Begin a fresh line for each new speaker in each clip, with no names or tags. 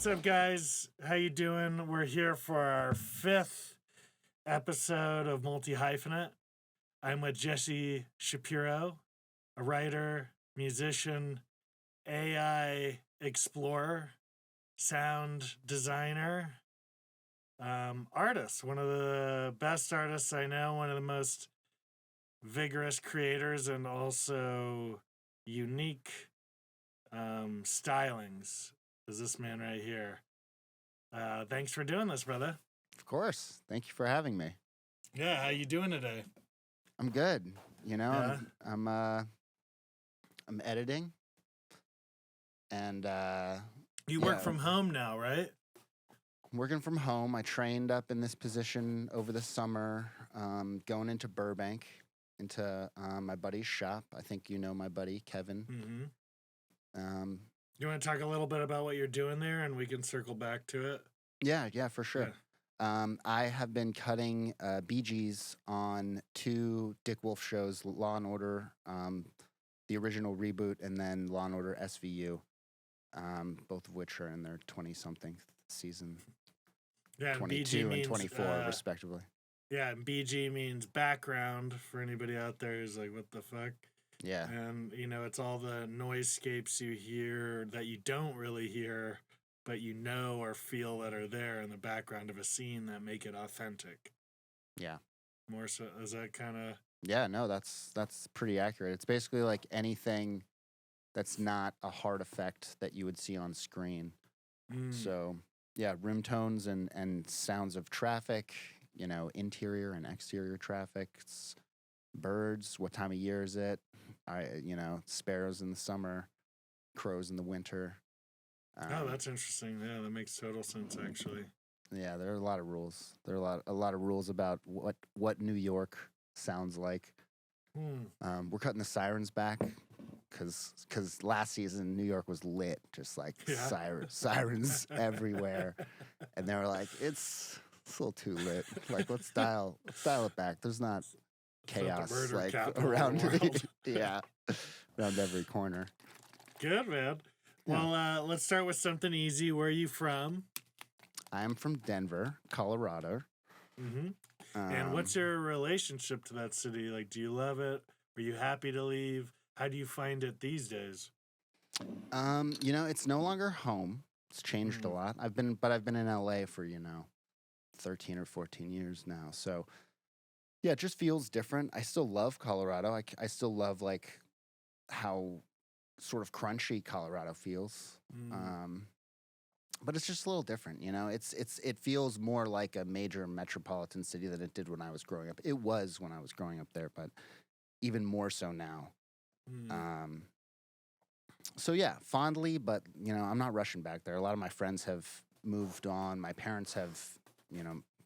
What's up, guys? How you doing? We're here for our 5th episode of Multi-Hyphenate. I'm with Jessie Shapiro, a writer, musician, AI explorer, sound designer, artist. One of the best artists I know, one of the most vigorous creators, and also unique stylings is this man right here. Thanks for doing this, brother.
Of course. Thank you for having me.
Yeah, how you doing today?
I'm good. You know,
Yeah.
I'm editing, and
You work from home now, right?
I'm working from home. I trained up in this position over the summer, going into Burbank, into my buddy's shop. I think you know my buddy Kevin.
Mm-hmm. You want to talk a little bit about what you're doing there, and we can circle back to it?
Yeah, for sure. Yeah. I have been cutting BGs on 2 Dick Wolf shows, Law and Order, the original reboot, and then Law and Order SVU, both of which are in their 20-something season,
yeah,
22 and 24, respectively.
Yeah, and BG means background for anybody out there who's like, what the fuck?
Yeah.
And, you know, it's all the noisescapes you hear that you don't really hear, but you know or feel that are there in the background of a scene that make it authentic.
Yeah.
More so, is that kind of...
Yeah, no, that's pretty accurate. It's basically like anything that's not a hard effect that you would see on screen. So, yeah, room tones and sounds of traffic, you know, interior and exterior traffic, birds, what time of year is it? Sparrows in the summer, crows in the winter.
Oh, that's interesting. Yeah, that makes total sense, actually.
Yeah, there are a lot of rules. There are a lot of rules about what New York sounds like. We're cutting the sirens back because last season New York was lit, just like sirens everywhere, and they were like, it's a little too lit. Like let's dial it back. There's not chaos like around around every corner.
Good, man. Well, let's start with something easy. Where are you from?
I'm from Denver, Colorado.
Mm-hmm. And what's your relationship to that city? Like, do you love it? Are you happy to leave? How do you find it these days?
You know, it's no longer home. It's changed a lot. I've been in LA for, 13 or 14 years now. So yeah, it just feels different. I still love Colorado. I still love like how sort of crunchy Colorado feels. But it's just a little different, you know. It feels more like a major metropolitan city than it did when I was growing up. It was when I was growing up there, but even more so now. So yeah, fondly, but I'm not rushing back there. A lot of my friends have moved on. My parents have,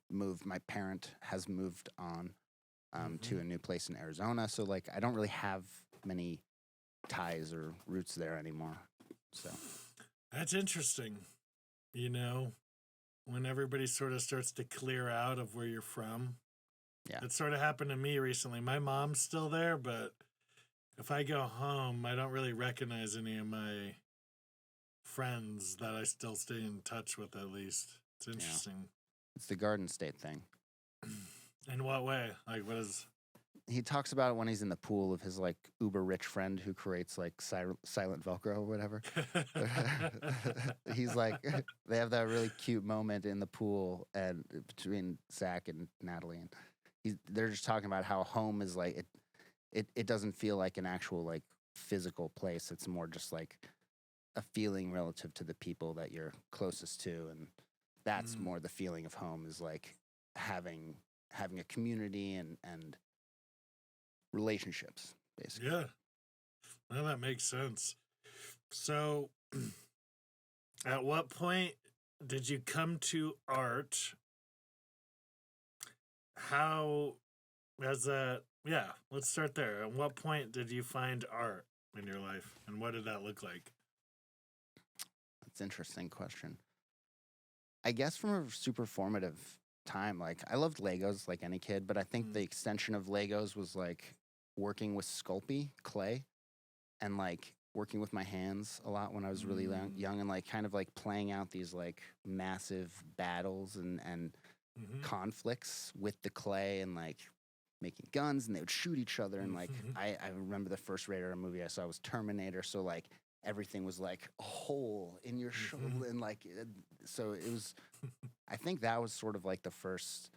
moved. My parent has moved on to a new place in Arizona. So like, I don't really have many ties or roots there anymore. So
that's interesting. You know, when everybody sort of starts to clear out of where you're from.
Yeah.
It sort of happened to me recently. My mom's still there, but if I go home, I don't really recognize any of my friends that I still stay in touch with, at least. It's interesting.
Yeah. It's the Garden State thing.
In what way? Like, what is...
He talks about it when he's in the pool of his like uber rich friend who creates like silent Velcro or whatever. He's like, they have that really cute moment in the pool and between Zach and Natalie, and they're just talking about how home is like it doesn't feel like an actual like physical place. It's more just like a feeling relative to the people that you're closest to, and that's more the feeling of home is like having a community and relationships, basically.
Yeah. Well, that makes sense. So, at what point did you come to art? How has that... Yeah, let's start there. At what point did you find art in your life, and what did that look like?
That's an interesting question. I guess from a super formative time, like, I loved Legos like any kid, but I think the extension of Legos was, like, working with Sculpey, clay, and, like, working with my hands a lot when I was really young, and like kind of like playing out these like massive battles and conflicts with the clay, and like making guns, and they would shoot each other. And like I remember the first rated R movie I saw was Terminator, so like everything was like a hole in your shoulder, and like so it was. I think that was sort of like the first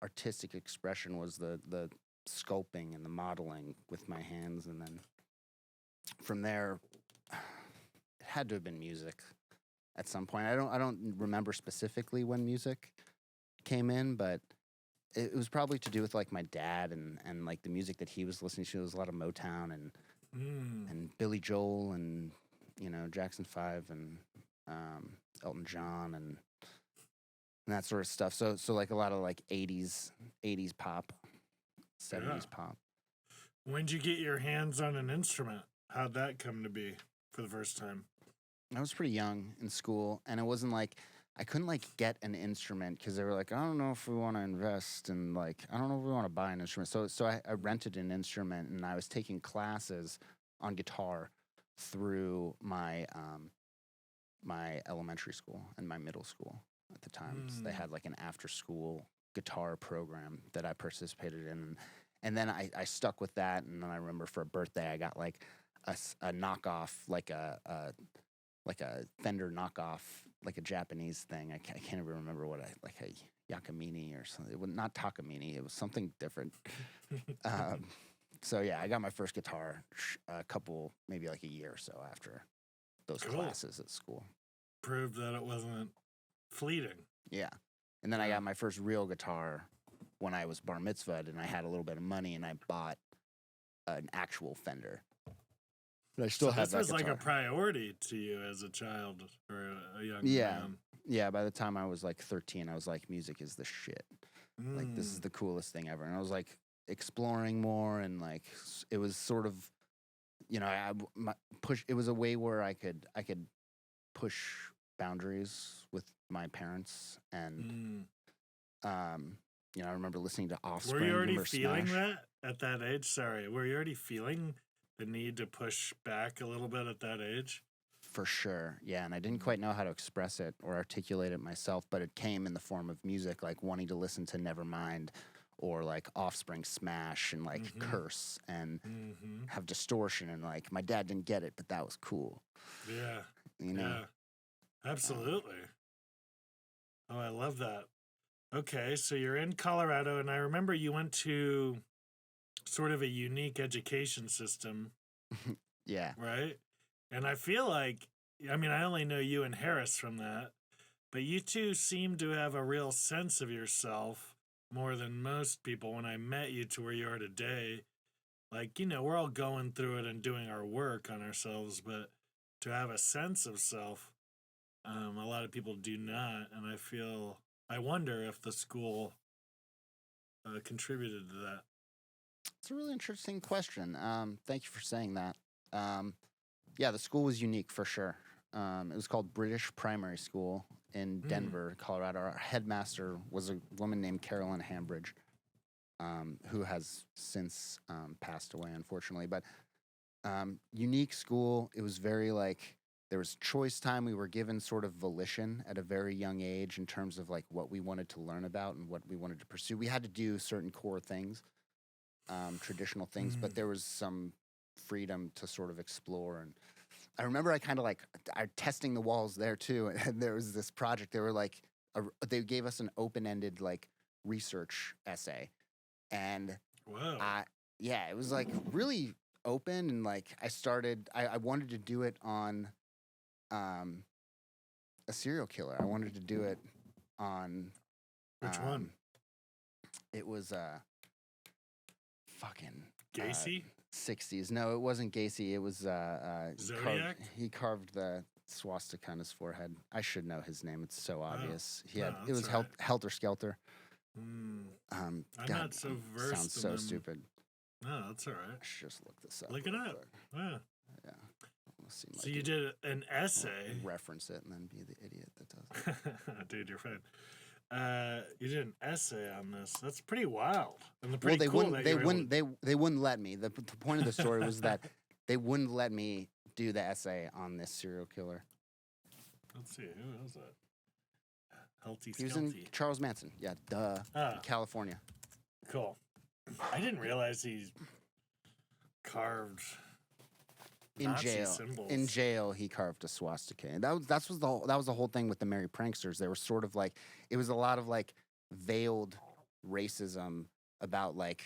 artistic expression, was the sculpting and the modeling with my hands, and then from there it had to have been music at some point. I don't remember specifically when music came in, but it was probably to do with like my dad and like the music that he was listening to. There was a lot of Motown and Billy Joel and Jackson 5 and Elton John and that sort of stuff. So like a lot of like 80s pop, 70s pop.
When'd you get your hands on an instrument? How'd that come to be for the first time?
I was pretty young in school, and it wasn't like I couldn't like get an instrument because they were like, I don't know if we want to invest, and like I don't know if we want to buy an instrument. So I rented an instrument, and I was taking classes on guitar through my my elementary school and my middle school at the time. So they had like an after school guitar program that I participated in, and then I stuck with that. And then I remember for a birthday I got like a knockoff, like a Fender knockoff, like a Japanese thing. I can't even remember what like a Yakamini or something. It was not Takamine. It was something different. So yeah, I got my first guitar maybe like a year or so after those classes at school.
Proved that it wasn't fleeting.
Yeah. And then I got my first real guitar when I was bar mitzvahed, and I had a little bit of money, and I bought an actual Fender. But I still have that guitar. This
was like a priority to you as a child or a young man.
Yeah, by the time I was like 13, I was like, music is the shit. Like, this is the coolest thing ever. And I was like exploring more, and like it was sort of, it was a way where I could push boundaries with my parents. And I remember listening to Offspring.
Were you already feeling that at that age? Sorry, were you already feeling the need to push back a little bit at that age?
For sure, yeah. And I didn't quite know how to express it or articulate it myself, but it came in the form of music, like wanting to listen to Nevermind or like Offspring smash and like curse and have distortion. And like my dad didn't get it, but that was cool.
Yeah.
Yeah,
absolutely. Oh, I love that. Okay, so you're in Colorado, and I remember you went to sort of a unique education system.
Yeah.
Right? And I feel like, I only know you and Harris from that, but you two seem to have a real sense of yourself more than most people when I met you to where you are today. Like, we're all going through it and doing our work on ourselves, but to have a sense of self, a lot of people do not. And I wonder if the school contributed to that.
It's a really interesting question. Thank you for saying that. Yeah, the school was unique for sure. It was called British Primary School in Denver, Colorado. Our headmaster was a woman named Carolyn Hambridge, who has since passed away, unfortunately. But unique school. It was very like, there was choice time. We were given sort of volition at a very young age in terms of like what we wanted to learn about and what we wanted to pursue. We had to do certain core things, traditional things, but there was some freedom to sort of explore. And I remember I kind of like testing the walls there too. And there was this project. They were like, they gave us an open-ended like research essay, and it was like really open. And like I wanted to do it on a serial killer. I wanted to do it on
which one?
It was fucking
Gacy.
60s. No, it wasn't Gacy. It was
Zodiac.
He carved the swastika on his forehead. I should know his name. It's so obvious. It was
right.
Helter Skelter.
I'm not so versed.
Sounds so stupid.
No, that's all right.
I should just look this up.
Look it up. Yeah. So
like
you did an essay.
Reference it and then be the idiot that does it.
Dude, you're fine. You did an essay on this. That's pretty wild. And they
wouldn't let me. The point of the story was that they wouldn't let me do the essay on this serial killer.
Let's see, who is it? Healthy
He was in
Skelty.
Charles Manson. Yeah, California.
Cool. I didn't realize he carved
In
Nazi
jail.
symbols.
In jail, he carved a swastika, and that was the whole thing with the Merry Pranksters. They were sort of like, it was a lot of like veiled racism about like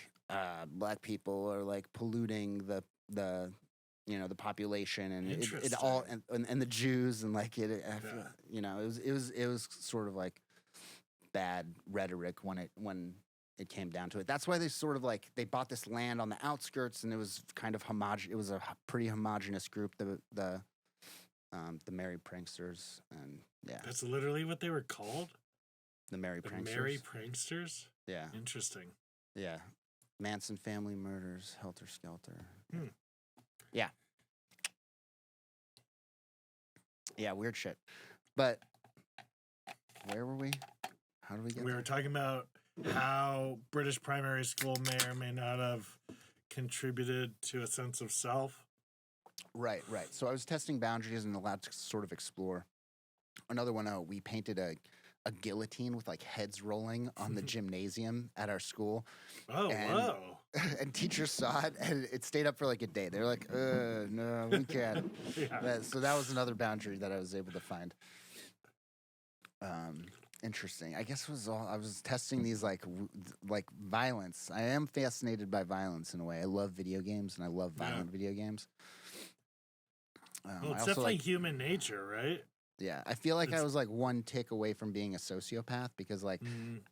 black people are like polluting the the population, and it all and the Jews, and like it was sort of like bad rhetoric when it came down to it. That's why they sort of like, they bought this land on the outskirts, and it was kind of it was a pretty homogenous group, the Merry Pranksters, and yeah.
That's literally what they were called?
The Merry
The
Pranksters.
Merry Pranksters?
Yeah.
Interesting.
Yeah. Manson family murders, Helter Skelter. Yeah. Yeah, weird shit. But where were we? How did we get
We
there?
were talking about how British primary school may or may not have contributed to a sense of self.
Right. So I was testing boundaries and allowed to sort of explore. Another one, we painted a guillotine with like heads rolling on the gymnasium at our school.
Oh, whoa.
And teachers saw it, and it stayed up for like a day. They were like, no, we can't.
Yeah.
So that was another boundary that I was able to find. Interesting. I guess I was testing these like violence. I am fascinated by violence in a way. I love video games, and I love violent video games.
Well, it's definitely human nature, right?
Yeah, I feel like I was like one tick away from being a sociopath, because like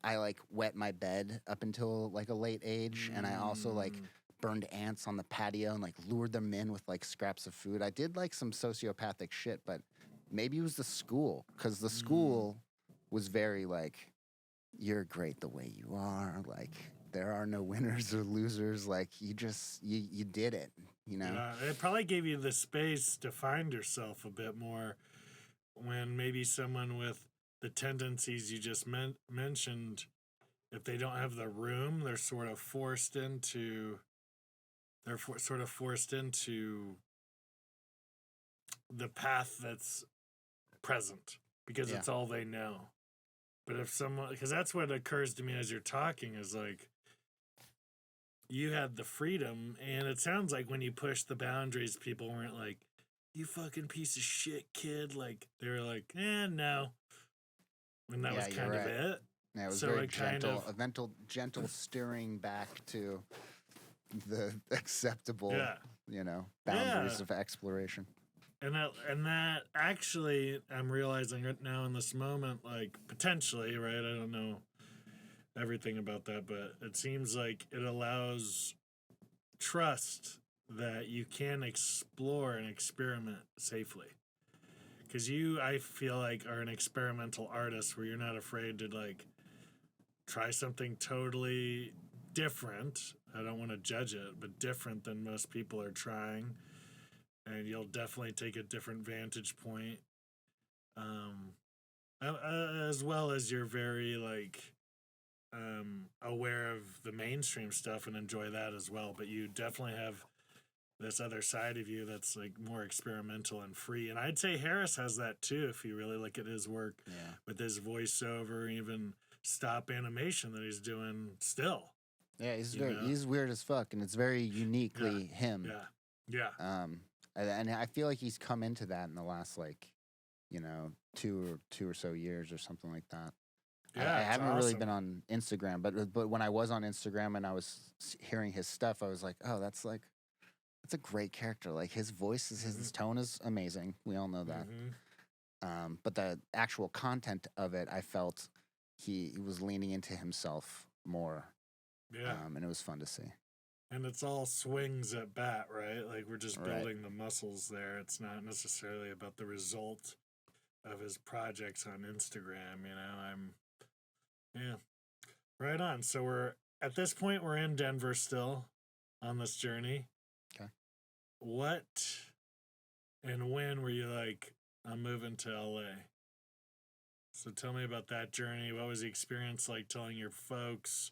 I like wet my bed up until like a late age, and I also like burned ants on the patio and like lured them in with like scraps of food. I did like some sociopathic shit, but maybe it was the school, because the school was very like, you're great the way you are, like there are no winners or losers, like you did it, you know?
Yeah, it probably gave you the space to find yourself a bit more, when maybe someone with the tendencies you just mentioned, if they don't have the room, they're sort of forced into the path that's present, because it's all they know. But if someone, because that's what occurs to me as you're talking, is like, you had the freedom, and it sounds like when you pushed the boundaries, people weren't like, you fucking piece of shit, kid. Like, they were like, no. And that was kind of it.
Yeah, it was
So
very
it kind
gentle,
of-
gentle steering back to the acceptable, boundaries of exploration.
And that actually, I'm realizing right now in this moment, like, potentially, right? I don't know everything about that, but it seems like it allows trust that you can explore and experiment safely. Because I feel like, are an experimental artist, where you're not afraid to like try something totally different. I don't want to judge it, but different than most people are trying. And you'll definitely take a different vantage point. As well as you're very like aware of the mainstream stuff and enjoy that as well. But you definitely have this other side of you that's like more experimental and free. And I'd say Harris has that too, if you really look at his work with his voiceover, even stop animation that he's doing still.
Yeah, he's weird as fuck, and it's very uniquely him.
Yeah.
And I feel like he's come into that in the last like, 2 or so years or something like that.
Yeah,
I haven't really been on Instagram, but when I was on Instagram and I was hearing his stuff, I was like, oh, that's a great character. Like his voice his tone is amazing. We all know that. But the actual content of it, I felt he was leaning into himself more.
Yeah.
And it was fun to see.
And it's all swings at bat, right? Like we're just building the muscles there. It's not necessarily about the result of his projects on Instagram, Right on. So at this point, we're in Denver still on this journey.
Okay.
What and when were you like, I'm moving to LA? So tell me about that journey. What was the experience like telling your folks?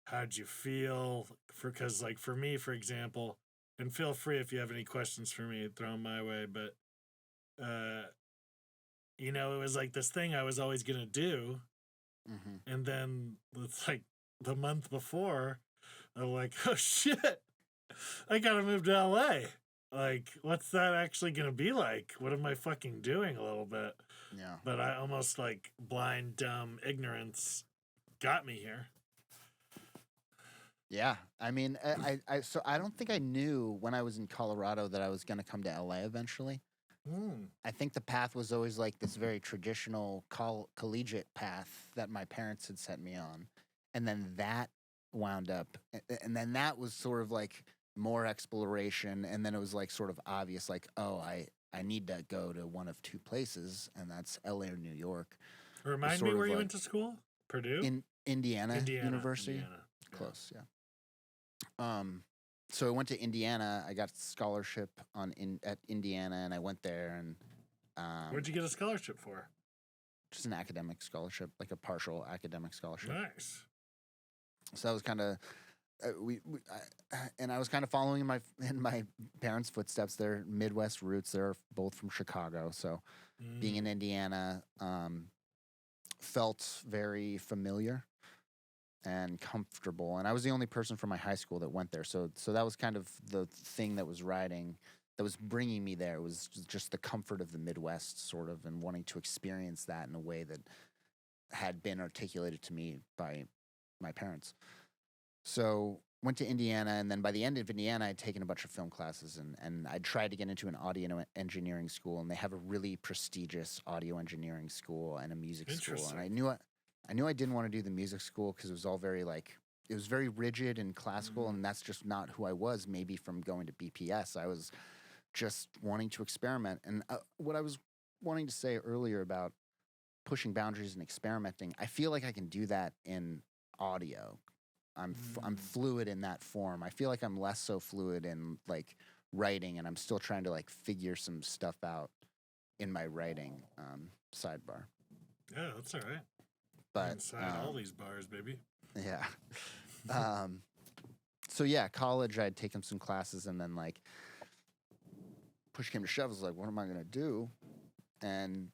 How'd you feel? Because like for me, for example, And feel free if you have any questions for me, throw them my way. But, you know, it was like this thing I was always going to do.
Mm-hmm.
And then it's like the month before, I'm like, oh shit, I got to move to LA. Like, what's that actually going to be like? What am I fucking doing a little bit?
Yeah.
But I almost like blind, dumb ignorance got me here.
Yeah, I mean, so I don't think I knew when I was in Colorado that I was going to come to LA eventually. I think the path was always like this very traditional collegiate path that my parents had set me on, and then that wound up, and then that was sort of like more exploration, and then it was like sort of obvious, like, oh, I need to go to one of two places, and that's LA or New York.
Remind me where you went to school? Purdue?
In Indiana University.
Indiana.
Close, yeah. So I went to Indiana. I got a scholarship at Indiana, and I went there. And
where'd you get a scholarship for?
Just an academic scholarship, like a partial academic scholarship.
Nice.
So that was kind of and I was kind of following in my parents' footsteps. Their Midwest roots. They're both from Chicago, so being in Indiana felt very familiar and comfortable, and I was the only person from my high school that went there. So that was kind of the thing that was bringing me there, was just the comfort of the Midwest, sort of, and wanting to experience that in a way that had been articulated to me by my parents. So went to Indiana, and then by the end of Indiana, I'd taken a bunch of film classes, and I tried to get into an audio engineering school, and they have a really prestigious audio engineering school and a music school, and I knew I didn't want to do the music school because it was all very it was very rigid and classical, and that's just not who I was. Maybe from going to BPS, I was just wanting to experiment. And what I was wanting to say earlier about pushing boundaries and experimenting, I feel like I can do that in audio. I'm fluid in that form. I feel like I'm less so fluid in like writing, and I'm still trying to like figure some stuff out in my writing. Sidebar.
Yeah, that's all right.
But
inside all these bars, baby.
Yeah. So yeah, college, I'd taken some classes, and then like push came to shove, I was like, what am I gonna do? And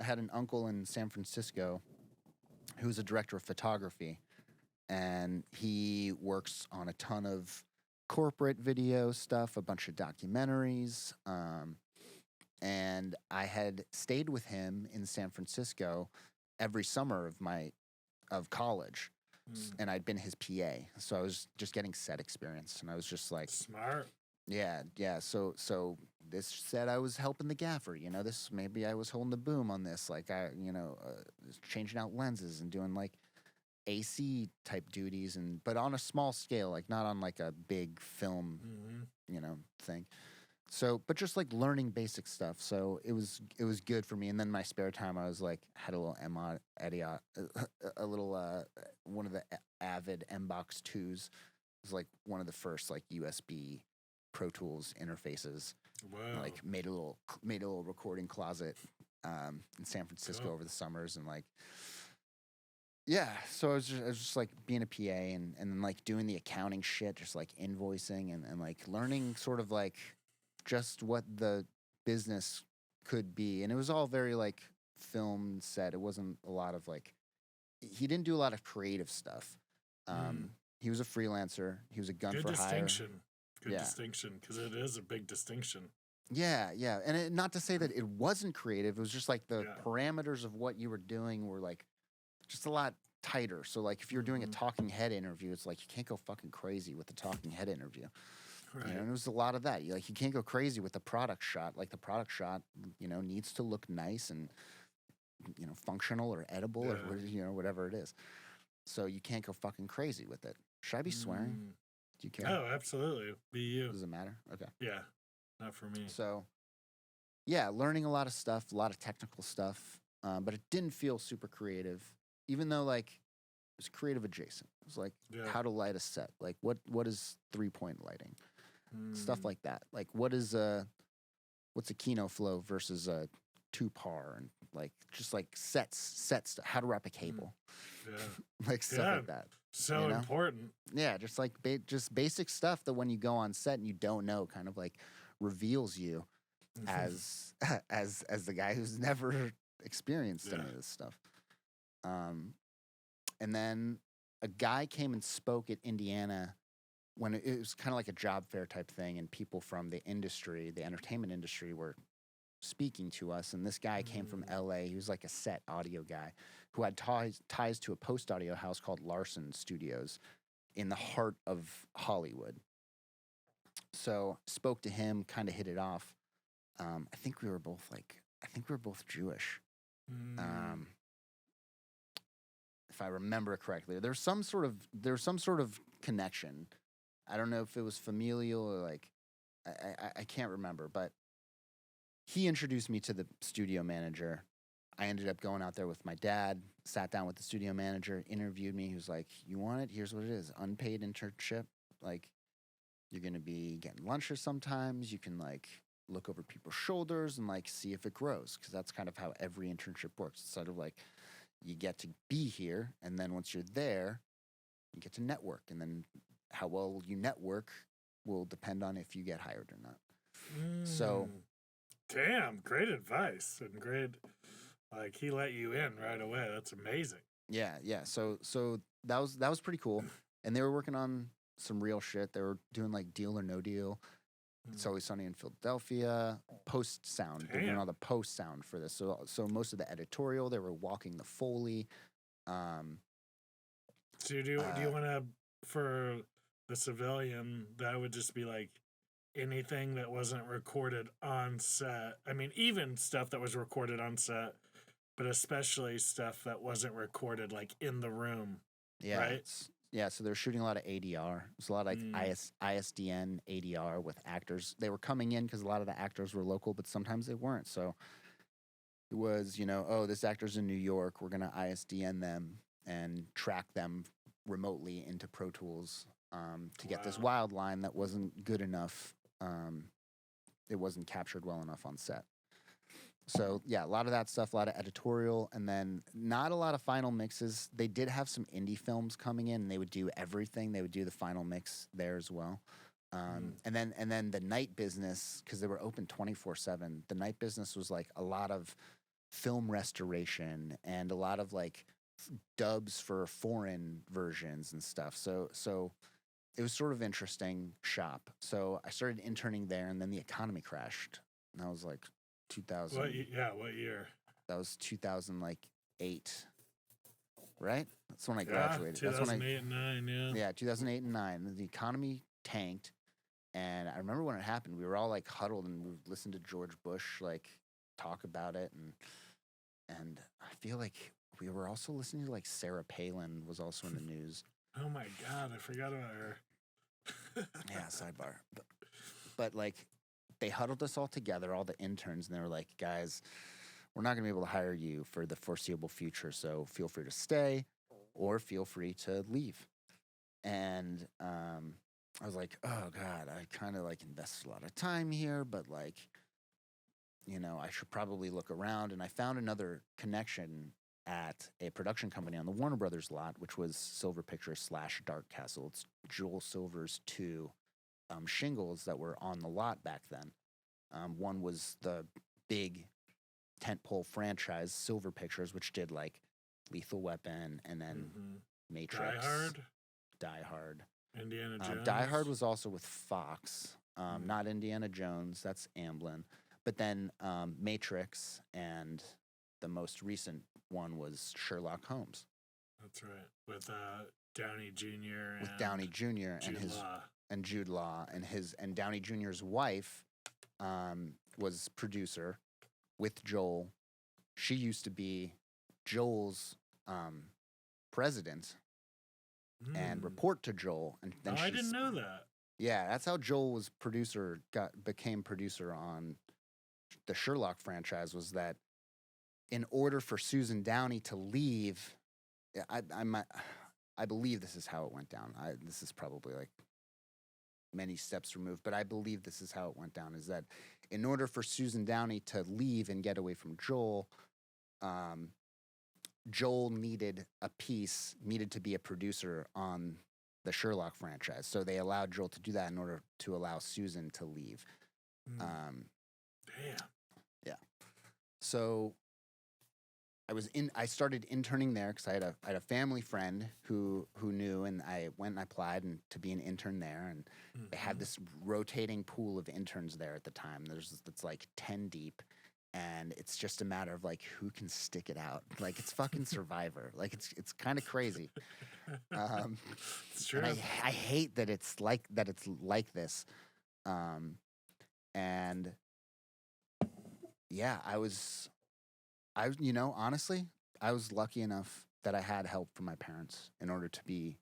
I had an uncle in San Francisco who was a director of photography, and he works on a ton of corporate video stuff, a bunch of documentaries. And I had stayed with him in San Francisco every summer of college, and I'd been his PA, so I was just getting set experience, and I was just like,
smart.
Yeah. So this said I was helping the gaffer, this, maybe I was holding the boom on this, like changing out lenses and doing like AC type duties, but on a small scale, like not on like a big film, thing. So, but just like learning basic stuff. So it was good for me. And then my spare time, I was like, had a little one of the Avid M-Box 2s. It was like one of the first like USB Pro Tools interfaces.
Wow.
Like made a little recording closet in San Francisco over the summers, and like, yeah. So I was just like being a PA and then like doing the accounting shit, just like invoicing and like learning sort of like just what the business could be. And it was all very like film set. It wasn't a lot of like, he didn't do a lot of creative stuff. He was a freelancer. He was a gun for hire.
Good distinction, because it is a big distinction.
Yeah. And not to say that it wasn't creative. It was just like the parameters of what you were doing were like just a lot tighter. So like if you're doing a talking head interview, it's like you can't go fucking crazy with the talking head interview. Right. And it was a lot of that. You can't go crazy with the product shot. Like the product shot, needs to look nice and functional or edible or whatever it is. So you can't go fucking crazy with it. Should I be swearing? Do you care?
Oh, absolutely. Be you.
Does it matter? Okay.
Yeah. Not for me.
So, yeah, learning a lot of stuff, a lot of technical stuff, but it didn't feel super creative, even though like it was creative adjacent. It was like how to light a set, like what is 3-point lighting, stuff like that. Like what's a Kino flow versus a 2-par, and like just like sets, how to wrap a cable, like stuff like that.
So
you know?
important.
Yeah, just like just basic stuff that when you go on set and you don't know kind of like reveals you as as the guy who's never experienced any of this stuff. And then a guy came and spoke at Indiana when it was kind of like a job fair type thing, and people from the industry, the entertainment industry, were speaking to us. And this guy came from LA. He was like a set audio guy who had ties to a post audio house called Larson Studios in the heart of Hollywood. So spoke to him, kind of hit it off. I think we were both Jewish. If I remember correctly, there's some sort of connection. I don't know if it was familial or like, I can't remember, but he introduced me to the studio manager. I ended up going out there with my dad, sat down with the studio manager, interviewed me. He was like, "You want it? Here's what it is. Unpaid internship. Like, you're going to be getting lunches sometimes. You can like look over people's shoulders and like see if it grows." Because that's kind of how every internship works. It's sort of like you get to be here, and then once you're there, you get to network. And then how well you network will depend on if you get hired or not. So,
damn, great advice and great. Like, he let you in right away. That's amazing.
yeah. So that was pretty cool. And they were working on some real shit. They were doing like Deal or No Deal. It's Always Sunny in Philadelphia. Post sound. They're doing all the post sound for this. So most of the editorial, they were walking the Foley.
So do you want to, for the civilian, that would just be like anything that wasn't recorded on set? I mean, even stuff that was recorded on set, but especially stuff that wasn't recorded like in the room.
Yeah.
Right?
Yeah, so they're shooting a lot of ADR. There's a lot of like ISDN ADR with actors. They were coming in because a lot of the actors were local, but sometimes they weren't. So it was, this actor's in New York. We're going to ISDN them and track them remotely into Pro Tools to get this wild line that wasn't good enough. It wasn't captured well enough on set. So, yeah, a lot of that stuff, a lot of editorial, and then not a lot of final mixes. They did have some indie films coming in, and they would do everything. They would do the final mix there as well. And then the night business, because they were open 24/7, the night business was like a lot of film restoration and a lot of like dubs for foreign versions and stuff. So it was sort of interesting shop. So I started interning there, and then the economy crashed. And I was like, 2000.
What year?
That was 2008, right? That's when I graduated.
2008 and 9, yeah.
Yeah, 2008 and 9. The economy tanked, and I remember when it happened, we were all like huddled and we listened to George Bush like talk about it, and I feel like we were also listening to like Sarah Palin was also in the news.
Oh my God, I forgot about her.
Yeah, sidebar. But like, they huddled us all together, all the interns, and they were like, "Guys, we're not going to be able to hire you for the foreseeable future, so feel free to stay or feel free to leave." And I was like, "Oh, God, I kind of like invested a lot of time here, but like, I should probably look around." And I found another connection at a production company on the Warner Brothers lot, which was Silver Pictures / Dark Castle. It's Joel Silver's two shingles that were on the lot back then. One was the big tentpole franchise, Silver Pictures, which did like Lethal Weapon and then Matrix. Die Hard.
Indiana Jones.
Die Hard was also with Fox, not Indiana Jones. That's Amblin. But then Matrix, and the most recent one was Sherlock Holmes.
That's right. With Downey Jr.
With Downey Jr. and Jude Law and Downey Jr.'s wife was producer with Joel. She used to be Joel's president and report to Joel. And then
I didn't know that.
Yeah, that's how Joel was became producer on the Sherlock franchise. Was that in order for Susan Downey to leave? I believe this is how it went down. This is probably like many steps removed, but I believe this is how it went down, is that in order for Susan Downey to leave and get away from Joel, Joel needed to be a producer on the Sherlock franchise. So they allowed Joel to do that in order to allow Susan to leave.
Damn.
Yeah. So I started interning there because I had a family friend who knew, and I went and I applied to be an intern there, and they had this rotating pool of interns there at the time. It's like 10 deep, and it's just a matter of like who can stick it out. Like it's fucking Survivor. Like it's kind of crazy.
It's true.
And I hate that it's like this. And yeah, honestly, I was lucky enough that I had help from my parents in order to be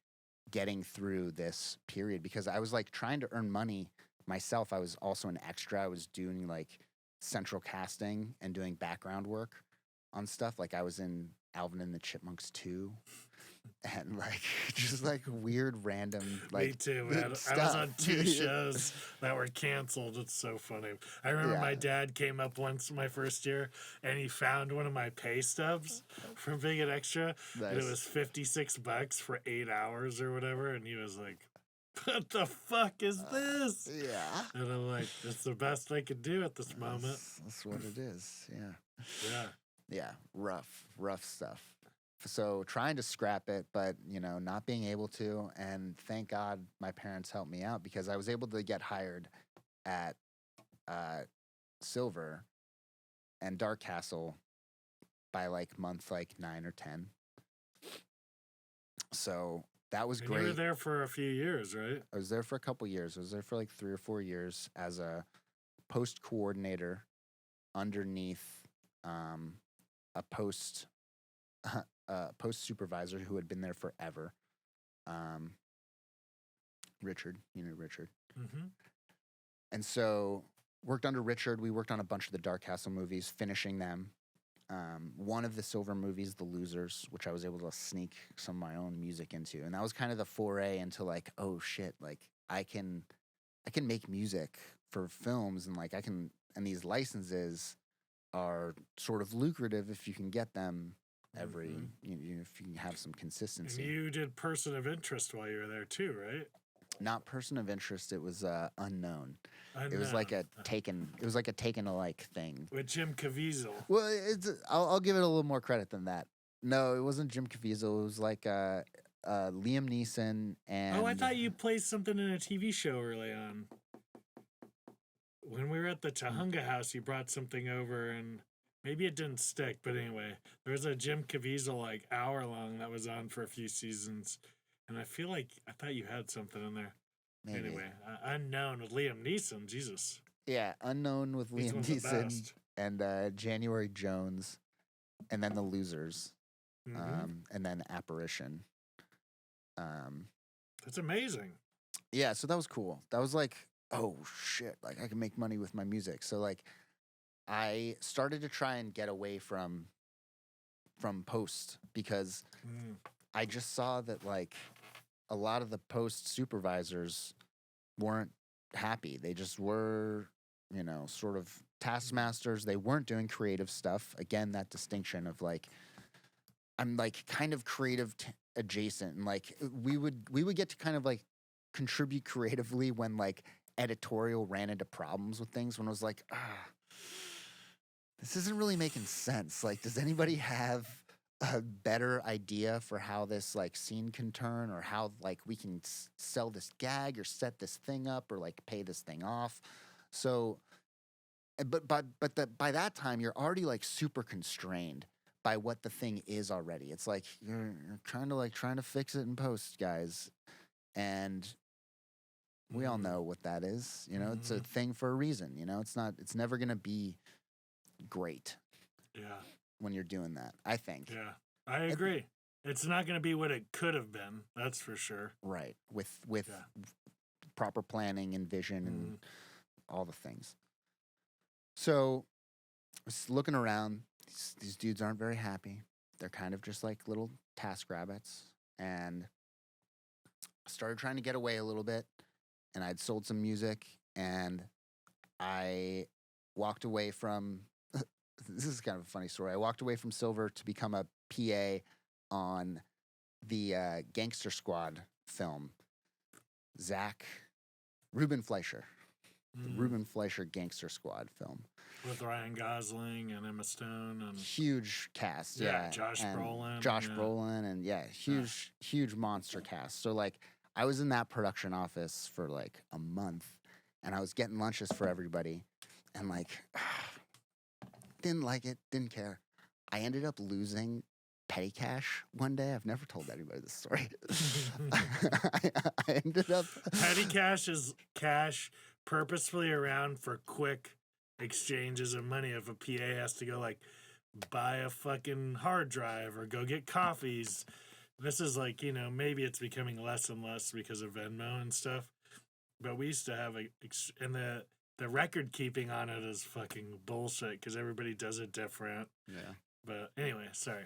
getting through this period, because I was like trying to earn money myself. I was also an extra. I was doing like central casting and doing background work on stuff. Like I was in Alvin and the Chipmunks 2 and like just like weird random like
me too, man.
stuff.
I was on 2 shows that were canceled. It's so funny. I remember my dad came up once my first year and he found one of my pay stubs from being an extra.
Nice.
And it was $56 for 8 hours or whatever, and he was like, what the fuck is this?
Yeah.
And I'm like, it's the best I could do at this moment.
That's what it is. Yeah.
Yeah.
Yeah. Rough stuff. So trying to scrap it, but not being able to. And thank God my parents helped me out, because I was able to get hired at Silver and Dark Castle by like month like 9 or 10. So that was great.
You were there for a few years, right?
I was there for a couple years. I was there for like 3 or 4 years as a post coordinator underneath a post supervisor who had been there forever. Richard, Richard.
Mm-hmm.
And so worked under Richard. We worked on a bunch of the Dark Castle movies, finishing them. One of the Silver movies, The Losers, which I was able to sneak some of my own music into. And that was kind of the foray into like, oh shit, like I can make music for films, and like and these licenses are sort of lucrative if you can get them every, if you can have some consistency.
And you did Person of Interest while you were there too, right?
Not Person of Interest. It was Unknown.
Unknown.
It was like a Taken. It was like a Taken Alike thing
with Jim Caviezel.
Well, I'll give it a little more credit than that. No, it wasn't Jim Caviezel. It was like Liam Neeson and.
Oh, I thought you played something in a TV show early on. When we were at the Tahunga house, you brought something over, and maybe it didn't stick. But anyway, there was a Jim Caviezel like hour long that was on for a few seasons. And I feel like I thought you had something in there.
Maybe.
Anyway, Unknown with Liam Neeson. Jesus.
Yeah, Unknown with Liam Neeson and January Jones, and then The Losers, and then Apparition.
That's amazing.
Yeah, so that was cool. That was like, oh shit, like I can make money with my music. So like, I started to try and get away from post, because I just saw that like a lot of the post supervisors weren't happy. They just were, sort of taskmasters. They weren't doing creative stuff. Again, that distinction of like, I'm like kind of creative adjacent, and like we would get to kind of like contribute creatively when like editorial ran into problems with things, when it was like, this isn't really making sense. Like, does anybody have a better idea for how this like scene can turn, or how like we can sell this gag or set this thing up or like pay this thing off? So, but by that time you're already like super constrained by what the thing is already. It's like you're trying to fix it in post, guys, and we all know what that is. It's a thing for a reason. It's never gonna be great.
Yeah.
When you're doing that, I think.
Yeah, I agree. It's not going to be what it could have been. That's for sure.
Right. With proper planning and vision and all the things. So I was looking around. These dudes aren't very happy. They're kind of just like little task rabbits. And I started trying to get away a little bit. And I'd sold some music. And I walked away from... This is kind of a funny story. I walked away from Silver to become a PA on the Gangster Squad film. Ruben Fleischer. The Ruben Fleischer Gangster Squad film.
With Ryan Gosling and Emma Stone and
huge cast, yeah.
Josh Brolin.
Brolin, and huge monster cast. So like, I was in that production office for like a month, and I was getting lunches for everybody, and like, didn't like it, didn't care. I ended up losing petty cash one day. I've never told anybody this story. I ended up
petty cash is cash purposefully around for quick exchanges of money. If a PA has to go like buy a fucking hard drive or go get coffees, this is like, you know, maybe it's becoming less and less because of Venmo and stuff. But we used to have and the record keeping on it is fucking bullshit because everybody does it different.
Yeah.
But anyway, sorry.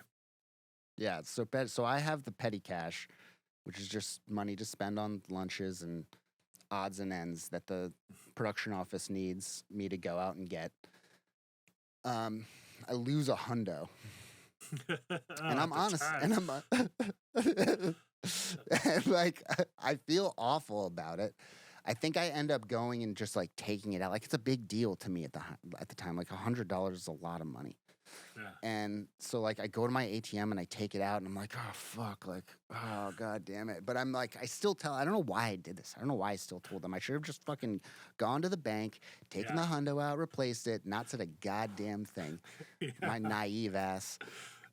Yeah. So I have the petty cash, which is just money to spend on lunches and odds and ends that the production office needs me to go out and get. I lose $100, and I'm honest, and I'm and like I feel awful about it. I think I end up going and just like taking it out. Like it's a big deal to me at the time. Like $100 is a lot of money.
Yeah.
And so like I go to my ATM and I take it out and I'm like, oh fuck, like, oh god damn it. But I'm like, I don't know why I did this. I don't know why I still told them. I should have just fucking gone to the bank, taken the hundo out, replaced it, not said a goddamn thing. My naive ass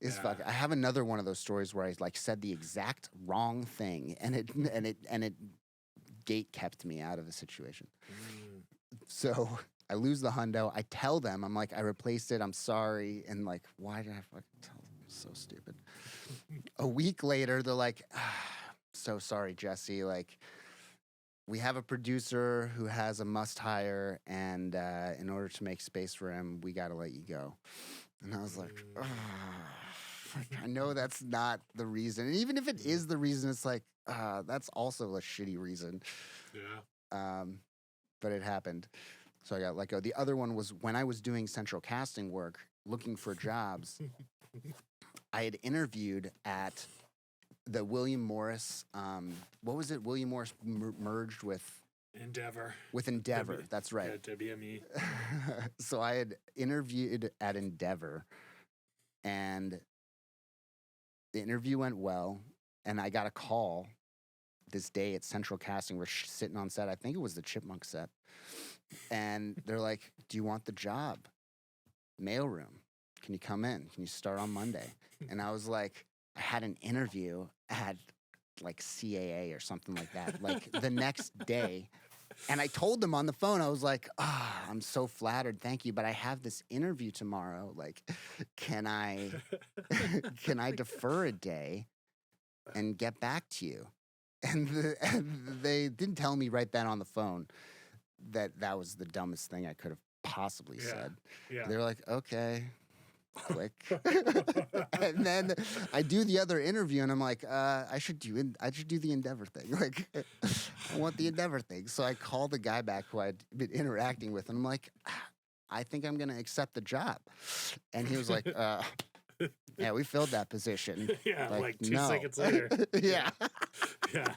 is fucking. I have another one of those stories where I like said the exact wrong thing and it gate kept me out of the situation. So I lose the hundo. I tell them, I'm like, I replaced it. I'm sorry. And like, why did I fucking tell them? I'm so stupid. A week later, they're like, so sorry, Jesse. Like, we have a producer who has a must hire, and in order to make space for him, we got to let you go. And I was like, I know that's not the reason. And even if it is the reason, it's like, that's also a shitty reason.
Yeah.
But it happened. So I got let go. The other one was when I was doing central casting work, looking for jobs. I had interviewed at the William Morris. What was it? William Morris merged with
Endeavor.
With Endeavor, that's right.
Yeah, WME.
So I had interviewed at Endeavor, and the interview went well, and I got a call this day at Central Casting. We're sitting on set. I think it was the Chipmunk set. And they're like, do you want the job? Mailroom. Can you come in? Can you start on Monday? And I was like, I had an interview at like CAA or something like that, like the next day. And I told them on the phone, I was like, I'm so flattered. Thank you. But I have this interview tomorrow. Like, can I defer a day and get back to you? And they didn't tell me right then on the phone that was the dumbest thing I could have possibly said.
Yeah.
They're like, okay, click. And then I do the other interview, and I'm like, I should do the Endeavor thing. Like, I want the Endeavor thing. So I call the guy back who I'd been interacting with, and I'm like, I think I'm gonna accept the job. And he was like, yeah, we filled that position.
Yeah, like 2 seconds later.
Yeah.
Yeah.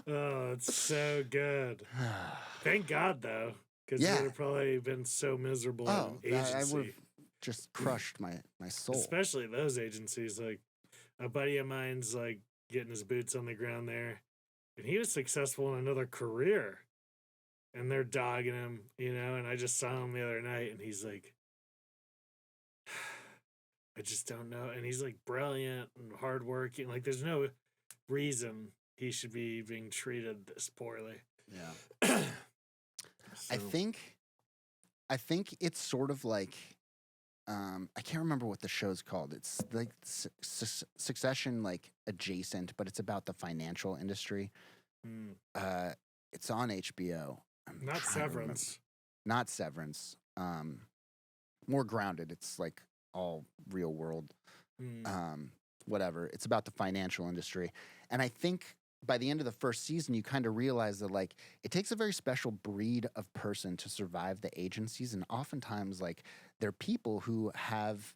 Oh, it's so good. Thank God, though, because you would have probably been so miserable in agency.
I would have just crushed my soul.
Especially those agencies. Like, a buddy of mine's, like, getting his boots on the ground there, and he was successful in another career, and they're dogging him, you know, and I just saw him the other night, and he's like, I just don't know. And he's, like, brilliant and hardworking. Like, there's no reason he should be being treated this poorly.
Yeah. So. I think it's sort of like, I can't remember what the show's called. It's like Succession, like adjacent, but it's about the financial industry. It's on HBO.
Not Severance.
Not Severance. More grounded. It's like all real world. Whatever. It's about the financial industry. And I think by the end of the first season, you kind of realize that, like, it takes a very special breed of person to survive the agencies. And oftentimes, like, they're people who have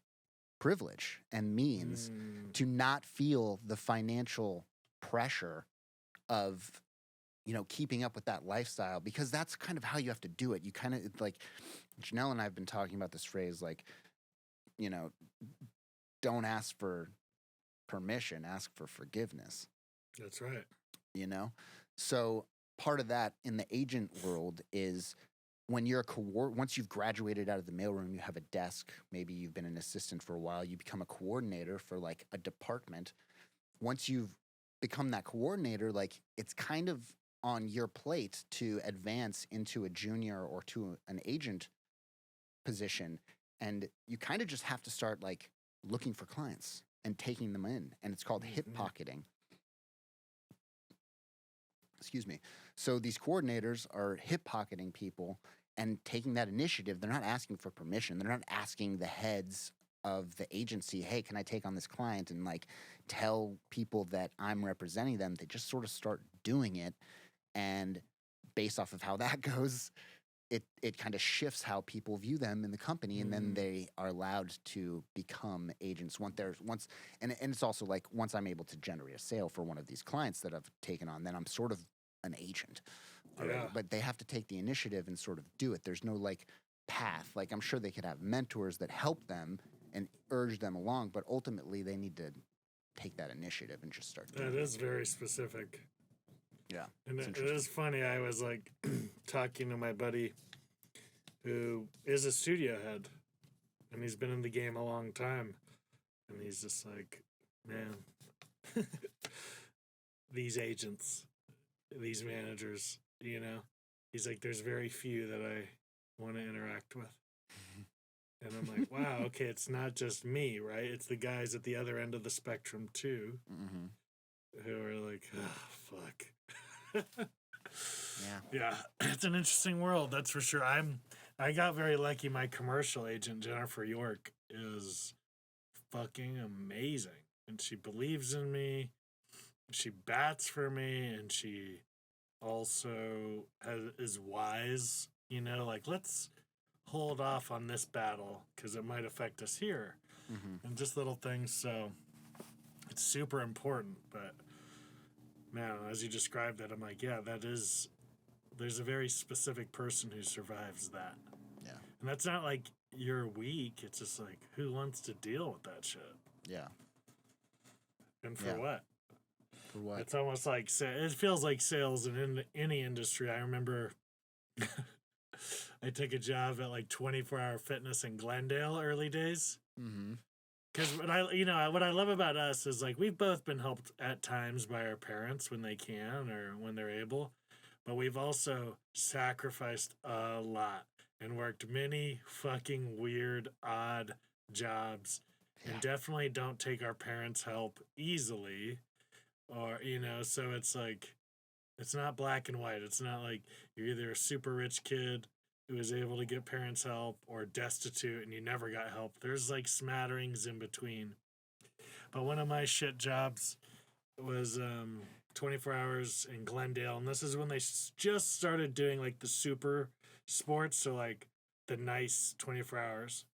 privilege and means to not feel the financial pressure of, you know, keeping up with that lifestyle, because that's kind of how you have to do it. You kind of, like, Janelle and I have been talking about this phrase, like, you know, don't ask for permission, ask for forgiveness.
That's right.
You know? So part of that in the agent world is when you're once you've graduated out of the mailroom, you have a desk, maybe you've been an assistant for a while, you become a coordinator for like a department. Once you've become that coordinator, like, it's kind of on your plate to advance into a junior or to an agent position. And you kind of just have to start like looking for clients and taking them in. And it's called hip pocketing. Excuse me. So these coordinators are hip pocketing people and taking that initiative. They're not asking for permission. They're not asking the heads of the agency, hey, can I take on this client, and like tell people that I'm representing them. They just sort of start doing it. And based off of how that goes, it kind of shifts how people view them in the company, and then they are allowed to become agents and it's also like, once I'm able to generate a sale for one of these clients that I've taken on, then I'm sort of an agent already.
Yeah.
But they have to take the initiative and sort of do it. There's no like path. Like, I'm sure they could have mentors that help them and urge them along, but ultimately they need to take that initiative and just start doing
That is very specific.
Yeah.
And it is funny. I was like talking to my buddy who is a studio head, and he's been in the game a long time. And he's just like, man, these agents, these managers, you know, he's like, there's very few that I want to interact with. And I'm like, wow, okay, it's not just me, right? It's the guys at the other end of the spectrum too, who are like, oh, fuck. Yeah, it's an interesting world, that's for sure. I got very lucky. My commercial agent, Jennifer York, is fucking amazing, and she believes in me. She bats for me, and she also is wise. You know, like, let's hold off on this battle because it might affect us here, and just little things. So it's super important. But man, as you described that, I'm like, yeah, there's a very specific person who survives that.
Yeah.
And that's not like you're weak. It's just like, who wants to deal with that shit?
Yeah.
And for what?
For what?
It's almost like, it feels like sales in any industry. I remember I took a job at like 24-Hour Fitness in Glendale early days. Because what I love about us is, like, we've both been helped at times by our parents when they can or when they're able. But we've also sacrificed a lot and worked many fucking weird, odd jobs, and definitely don't take our parents' help easily. Or, you know, so it's like, it's not black and white. It's not like you're either a super rich kid who was able to get parents' help or destitute and you never got help. There's like smatterings in between. But one of my shit jobs was 24 Hours in Glendale, and this is when they just started doing like the super sports, so like the nice 24 Hours,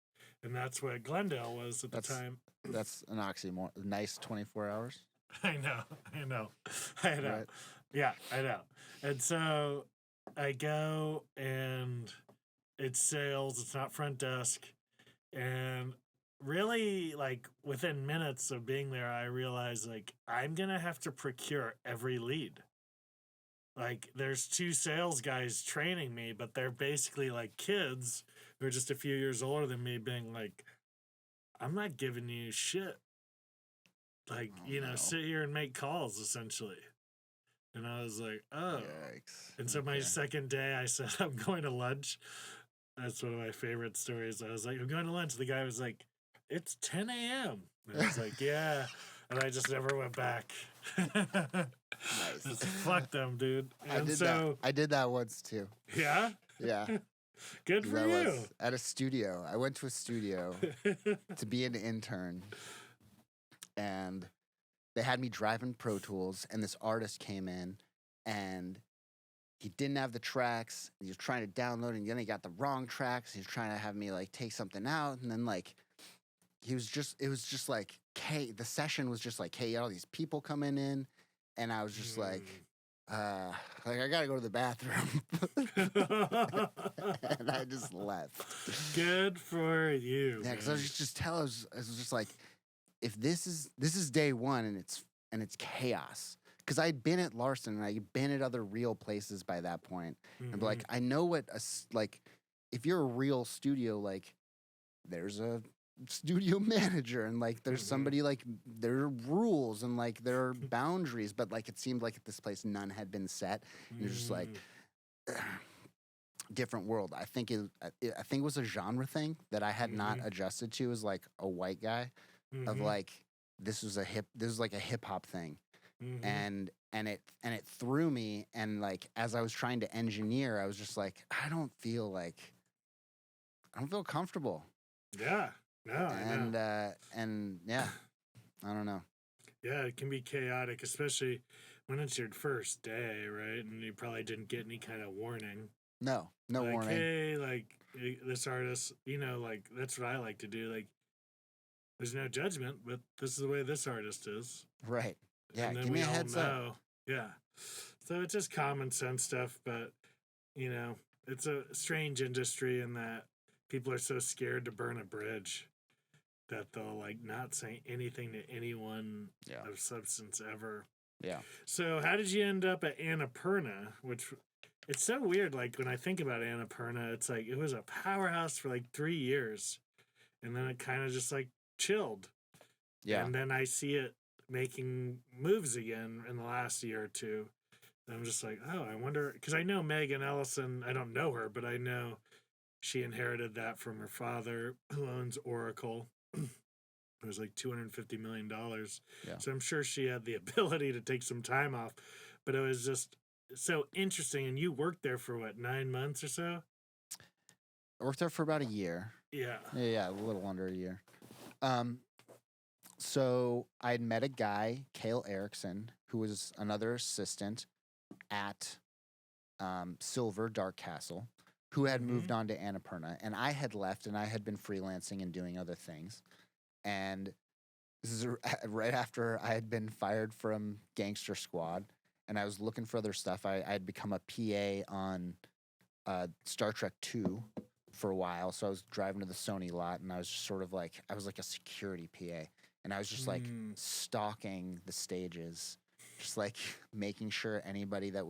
and that's what Glendale was at the time.
That's an oxymoron. Nice 24 hours.
I know. Right. Yeah, I know. And so I go, and it's sales. It's not front desk, and really, like, within minutes of being there, I realized, like, I'm gonna have to procure every lead. Like, there's two sales guys training me, but they're basically like kids who are just a few years older than me, being like, I'm not giving you shit. Like, sit here and make calls, essentially. And I was like, oh.
Yikes.
And so my second day, I said, I'm going to lunch. That's one of my favorite stories. I was like, I'm going to lunch. The guy was like, it's 10 a.m. And I was like, yeah. And I just never went back.
Nice.
Fuck them, dude. And
I did that once too.
Yeah?
Yeah.
Good for you.
At a studio. I went to a studio to be an intern. And they had me driving Pro Tools, and this artist came in, and he didn't have the tracks. He was trying to download, and then he got the wrong tracks. He was trying to have me like take something out, and then like it was just like, the session was just like, hey, all these people coming in, and I was just like I gotta go to the bathroom. And I just left.
Good for you.
Yeah, because I was I was just like, if this is day one and it's chaos. Because I'd been at Larson and I'd been at other real places by that point.
Mm-hmm.
And like, I know what like, if you're a real studio, like, there's a studio manager and like there's somebody, like, there are rules and like there are boundaries, but like it seemed like at this place none had been set. And you're just like, different world. I think it was a genre thing that I had not adjusted to as like a white guy, of like, this was like a hip hop thing. And it threw me, and like as I was trying to engineer, I was just like, I don't feel comfortable.
Yeah. No.
And yeah, I don't know.
Yeah, it can be chaotic, especially when it's your first day, right? And you probably didn't get any kind of warning.
No
like,
warning.
Hey, like this artist, like that's what I like to do. Like, there's no judgment, but this is the way this artist is.
Right. Yeah,
and then
give me a heads up.
Yeah. So it's just common sense stuff, but it's a strange industry in that people are so scared to burn a bridge that they'll like not say anything to anyone of substance ever.
Yeah.
So how did you end up at Annapurna? Which, it's so weird. Like when I think about Annapurna, it's like it was a powerhouse for like 3 years, and then it kind of just like chilled.
Yeah.
And then I see it making moves again in the last year or two. And I'm just like, oh, I wonder, because I know Megan Ellison. I don't know her, but I know she inherited that from her father, who owns Oracle. It was like $250 million.
Yeah.
So I'm sure she had the ability to take some time off. But it was just so interesting. And you worked there for what, 9 months or so?
I worked there for about a year.
Yeah.
Yeah, a little under a year. So I had met a guy, Cale Erickson, who was another assistant at Silver Dark Castle, who had moved on to Annapurna. And I had left, and I had been freelancing and doing other things. And this is right after I had been fired from Gangster Squad, and I was looking for other stuff. I had become a PA on Star Trek II for a while, so I was driving to the Sony lot, and I was just sort of like, I was like a security PA, and I was just like stalking the stages, just like making sure anybody that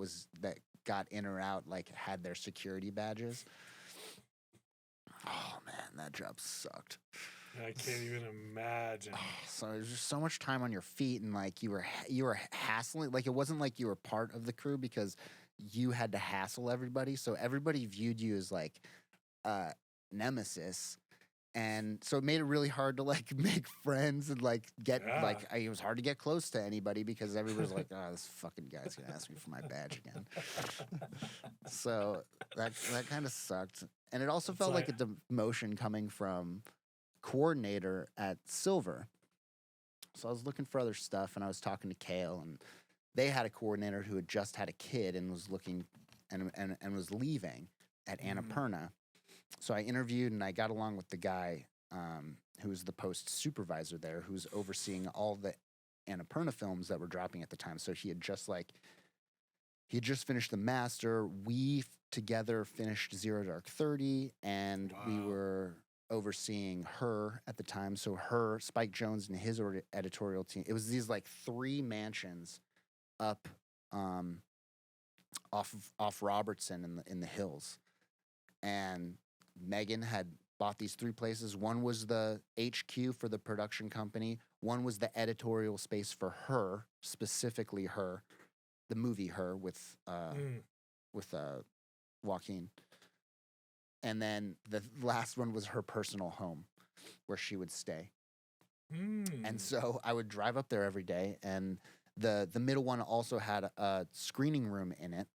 got in or out like had their security badges. Oh man, that job sucked.
I can't even imagine.
So there's just so much time on your feet, and like you were hassling. Like it wasn't like you were part of the crew, because you had to hassle everybody. So everybody viewed you as like nemesis, and so it made it really hard to like make friends and like get it was hard to get close to anybody, because everybody was like, oh, this fucking guy's gonna ask me for my badge again. So that kind of sucked, and it also felt like a demotion coming from coordinator at Silver. So I was looking for other stuff, and I was talking to Cale, and they had a coordinator who had just had a kid and was looking and was leaving at Annapurna. So I interviewed, and I got along with the guy who was the post supervisor there, who was overseeing all the Annapurna films that were dropping at the time. So he had just finished The Master. We together finished Zero Dark 30, and we were overseeing Her at the time. So Her, Spike Jonze, and his editorial team. It was these like 3 mansions up off Robertson in the hills, and Megan had bought these 3 places. One was the HQ for the production company. One was the editorial space for Her, specifically Her, the movie Her with Joaquin. And then the last one was her personal home, where she would stay. And so I would drive up there every day, and the middle one also had a screening room in it.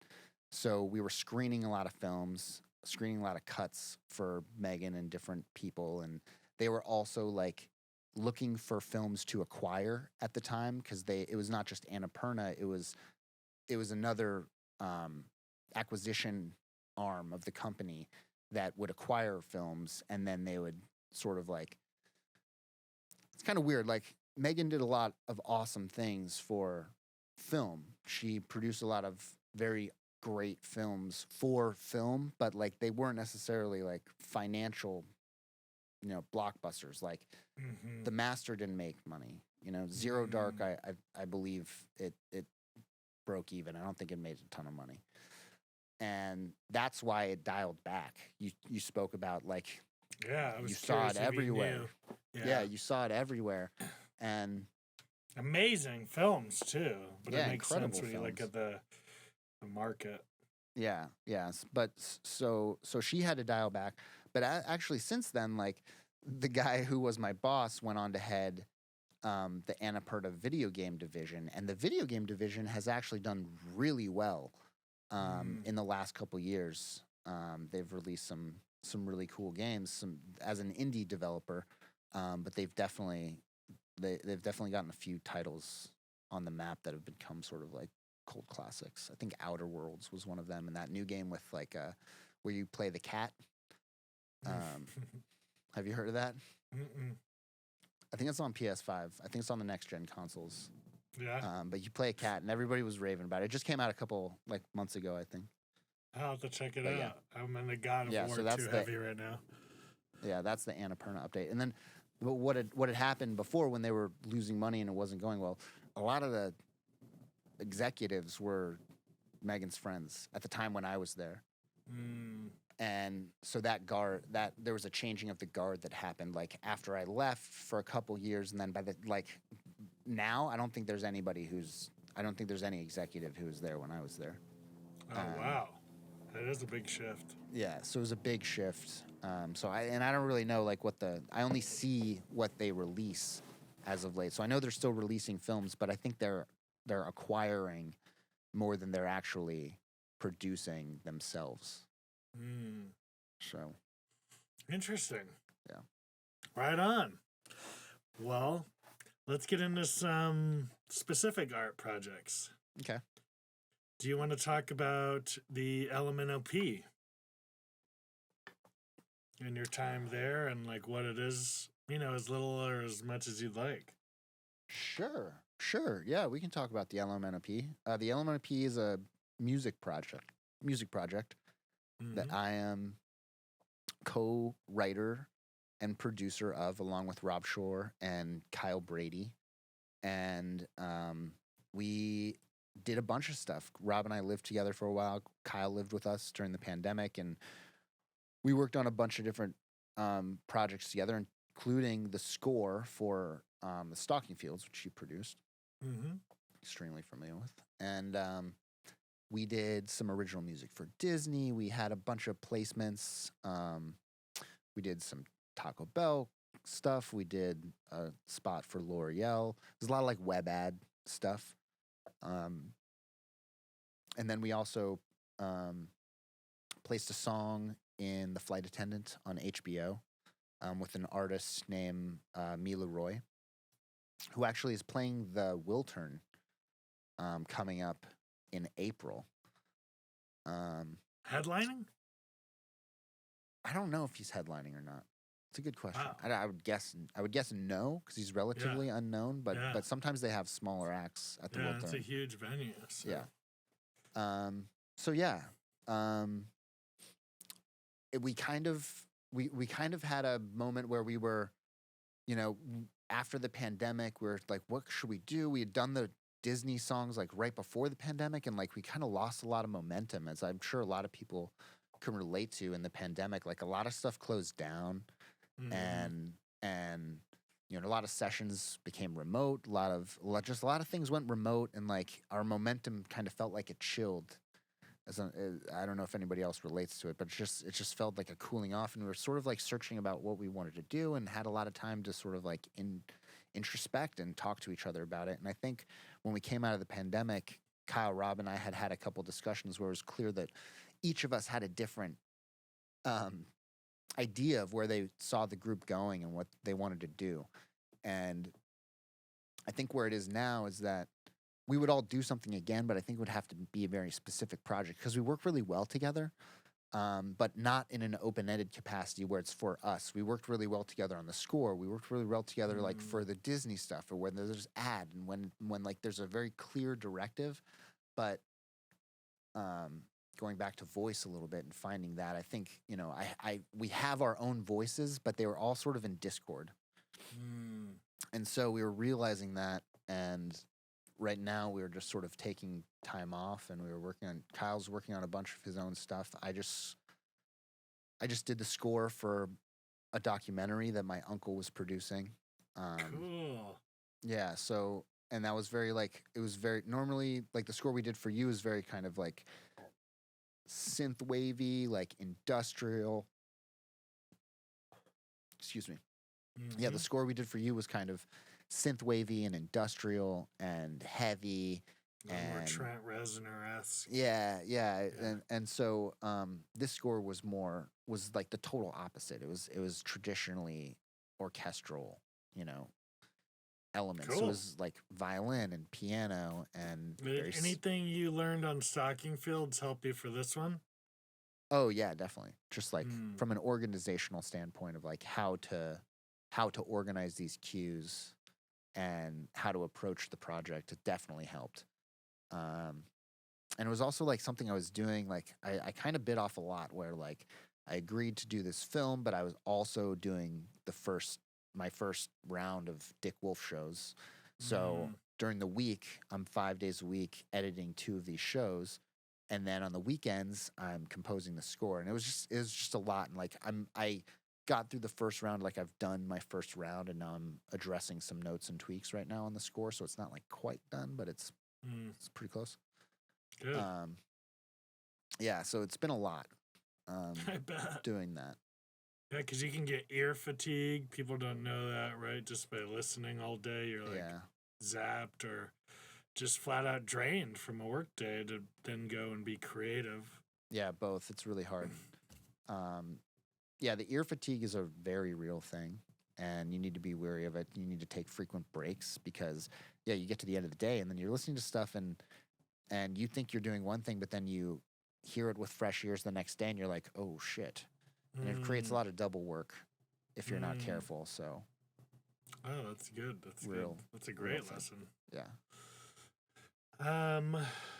So we were screening a lot of films, screening a lot of cuts for Megan and different people, and they were also like looking for films to acquire at the time, because it was not just Annapurna, it was another acquisition arm of the company that would acquire films, and then they would sort of like kind of weird. Like Megan did a lot of awesome things for film. She produced a lot of very great films for film, but like they weren't necessarily like financial, blockbusters. Like The Master didn't make money. Zero Dark, I believe it broke even. I don't think it made a ton of money. And that's why it dialed back. You spoke about like you saw it everywhere. Yeah, you saw it everywhere. And
amazing films too. But it makes sense when you look at the market.
Yeah, yes. But so she had to dial back. But actually since then, like the guy who was my boss went on to head the Annapurna video game division, and the video game division has actually done really well in the last couple years. They've released some really cool games as an indie developer, but they've definitely gotten a few titles on the map that have become sort of like cult classics. I think Outer Worlds was one of them, and that new game with like where you play the cat. Have you heard of that? I think it's on PS5. I think it's on the next gen consoles.
Yeah.
But you play a cat, and everybody was raving about it. It just came out a couple like months ago, I think.
I'll have to check it out. Yeah. I'm in the God of War too heavy right now.
Yeah, that's the Annapurna update. And then what had happened before when they were losing money and it wasn't going well, a lot of the executives were Megan's friends at the time when I was there. And so that there was a changing of the guard that happened like after I left for a couple years, and then by the now I don't think there's any executive who was there when I was there.
Oh wow. That is a big shift.
Yeah, so it was a big shift. So I don't really know like I only see what they release as of late. So I know they're still releasing films, but I think they're acquiring more than they're actually producing themselves. So
interesting.
Yeah.
Right on. Well, let's get into some specific art projects.
Okay.
Do you want to talk about the LMNOP and your time there and like what it is, as little or as much as you'd like?
Sure. Yeah, we can talk about the LMNOP. The LMNOP is a music project that I am co-writer and producer of, along with Rob Shore and Kyle Brady. And we did a bunch of stuff. Rob and I lived together for a while. Kyle lived with us during the pandemic, and we worked on a bunch of different projects together, including the score for the Stalking Fields, which you produced. Extremely familiar with. And we did some original music for Disney. We had a bunch of placements. We did some Taco Bell stuff. We did a spot for L'Oreal. There's a lot of like web ad stuff. And then we also placed a song in The Flight Attendant on HBO with an artist named Mila Roy, who actually is playing the Wiltern coming up in April.
Headlining?
I don't know if he's headlining or not. It's a good question.
Wow.
I would guess no, because he's relatively unknown. But sometimes they have smaller acts at the Wiltern.
Yeah, it's a huge venue. So.
Yeah. We kind of had a moment where we were, after the pandemic, we were like, what should we do? We had done the Disney songs like right before the pandemic, and like we kind of lost a lot of momentum, as I'm sure a lot of people can relate to in the pandemic. Like a lot of stuff closed down, and a lot of sessions became remote. A lot of things went remote, and like our momentum kind of felt like it chilled. I don't know if anybody else relates to it, but it just felt like a cooling off, and we were sort of like searching about what we wanted to do, and had a lot of time to sort of like introspect and talk to each other about it. And I think when we came out of the pandemic, Kyle, Rob, and I had a couple discussions where it was clear that each of us had a different idea of where they saw the group going and what they wanted to do. And I think where it is now is that we would all do something again, but I think it would have to be a very specific project because we work really well together. but not in an open-ended capacity where it's for us. We worked really well together on the score. We worked really well together like for the Disney stuff, or when there's ad and when like there's a very clear directive. But going back to voice a little bit and finding that, I think, you know, we have our own voices, but they were all sort of in discord. And so we were realizing that, and right now we were just sort of taking time off, and we were Kyle's working on a bunch of his own stuff. I just did the score for a documentary that my uncle was producing.
Cool.
Yeah, so, and that was very like, it was very, normally like the score we did for you is very kind of like synth wavy, like industrial. Excuse me. Yeah, the score we did for you was kind of synth wavy and industrial and heavy and
more Trent Reznor-esque.
Yeah. And so this score was like the total opposite. It was traditionally orchestral, you know, elements.
Cool.
So it was like violin and piano and
Did anything you learned on stocking fields help you for this one?
Oh yeah, definitely. Just like from an organizational standpoint of like how to organize these cues and how to approach the project, it definitely helped. And it was also like something I was doing, like I kind of bit off a lot where like I agreed to do this film, but I was also doing my first round of Dick Wolf shows. So during the week, I'm 5 days a week editing 2 of these shows. And then on the weekends, I'm composing the score. And it was just a lot. And like I got through the first round, like I've done my first round, and now I'm addressing some notes and tweaks right now on the score. So it's not like quite done, but it's pretty close.
Good.
Yeah, so it's been a lot
I bet.
doing that.
Yeah, because you can get ear fatigue. People don't know that, right? Just by listening all day, you're like zapped or just flat out drained from a work day to then go and be creative.
Yeah, both. It's really hard. Yeah, the ear fatigue is a very real thing, and you need to be wary of it. You need to take frequent breaks because, yeah, you get to the end of the day, and then you're listening to stuff, and you think you're doing one thing, but then you hear it with fresh ears the next day, and you're like, oh, shit. And it creates a lot of double work if you're not careful, so.
Oh, that's good. That's
real,
good. That's a great lesson.
Yeah.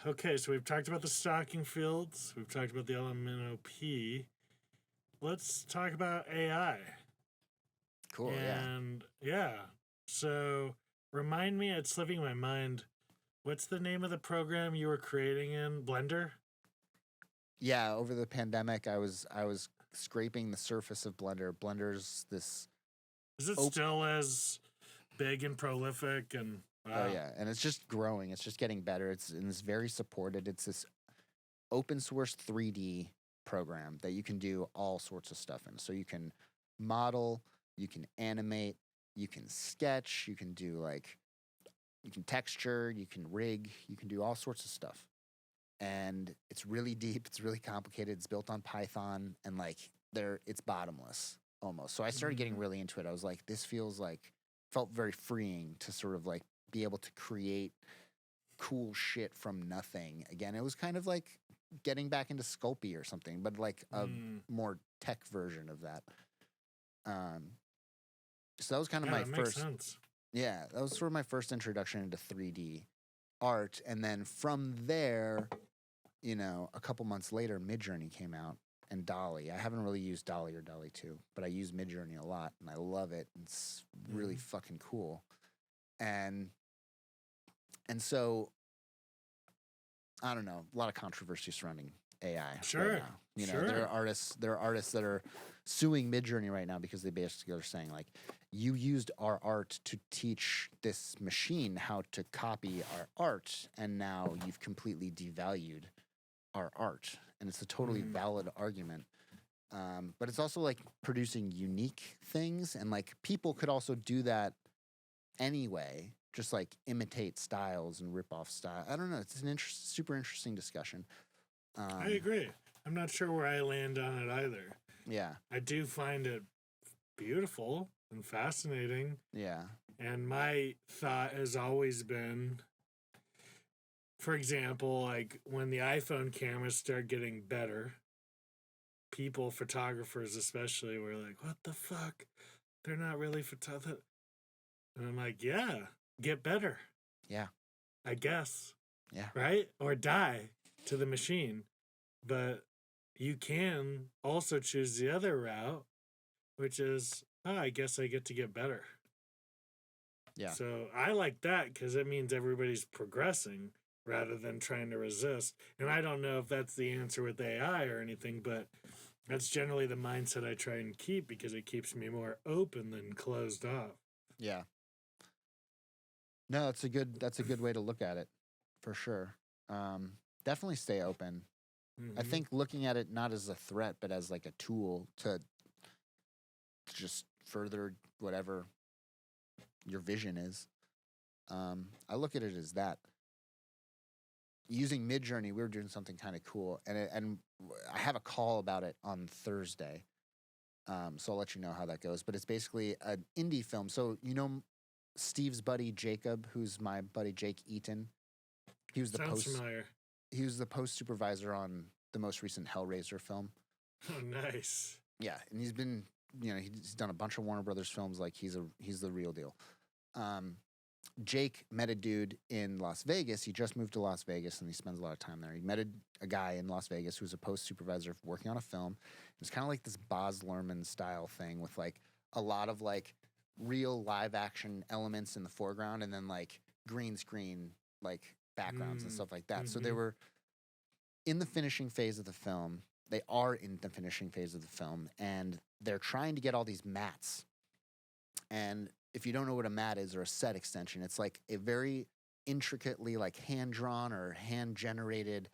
Okay, so we've talked about the stocking fields. We've talked about the LMNOP. Let's talk about AI.
Cool,
and so remind me, it's slipping my mind. What's the name of the program you were creating in Blender?
Yeah, over the pandemic, I was scraping the surface of Blender. Blender's this.
Is it still as big and prolific and?
Oh yeah, and it's just growing. It's just getting better. It's very supported. It's this open source 3D program that you can do all sorts of stuff in. So you can model, you can animate, you can sketch, you can texture, you can rig, you can do all sorts of stuff. And it's really deep, it's really complicated, it's built on Python, and like it's bottomless almost. So I started getting really into it. I was like, this felt very freeing to sort of like be able to create cool shit from nothing. Again, it was kind of like getting back into Sculpey or something, but like a more tech version of that. So that was kind of my first.
Sense.
Yeah, that was sort of my first introduction into 3D art, and then from there, you know, a couple months later, Midjourney came out and DALL-E. I haven't really used DALL-E or DALL-E 2, but I use Midjourney a lot, and I love it. It's really fucking cool, and so I don't know, a lot of controversy surrounding AI.
Sure.
Right now. You know, there are artists that are suing Midjourney right now because they basically are saying like, you used our art to teach this machine how to copy our art, and now you've completely devalued our art. And it's a totally valid argument. But it's also like producing unique things, and like people could also do that anyway, just like imitate styles and rip off style. I don't know. It's an super interesting discussion.
I agree. I'm not sure where I land on it either.
Yeah.
I do find it beautiful and fascinating.
Yeah.
And my thought has always been, for example, like when the iPhone cameras start getting better, people, photographers especially, were like, what the fuck? They're not really photography. And I'm like, yeah, get better.
Yeah.
I guess.
Yeah.
Right? Or die to the machine. But you can also choose the other route, which is, I guess I get to get better.
Yeah.
So I like that because it means everybody's progressing rather than trying to resist. And I don't know if that's the answer with AI or anything, but that's generally the mindset I try and keep because it keeps me more open than closed off.
Yeah. No, that's a good way to look at it, for sure. Definitely stay open. I think looking at it not as a threat, but as like a tool to just further whatever your vision is. I look at it as that. Using Midjourney, we were doing something kind of cool, and I have a call about it on Thursday. So I'll let you know how that goes. But it's basically an indie film. So Steve's buddy Jacob, who's my buddy Jake Eaton. He was the
familiar.
He was the post supervisor on the most recent Hellraiser film.
Oh, nice.
Yeah, and he's been, he's done a bunch of Warner Brothers films. Like he's the real deal. Jake met a dude in Las Vegas. He just moved to Las Vegas and he spends a lot of time there. He met a guy in Las Vegas who's a post supervisor working on a film. It's kind of like this Baz Luhrmann style thing with like a lot of like real live action elements in the foreground and then like green screen like backgrounds and stuff like that. So they were in the finishing phase of the film. They are in the finishing phase of the film and they're trying to get all these mats. And if you don't know what a mat is or a set extension, it's like a very intricately like hand-drawn or hand-generated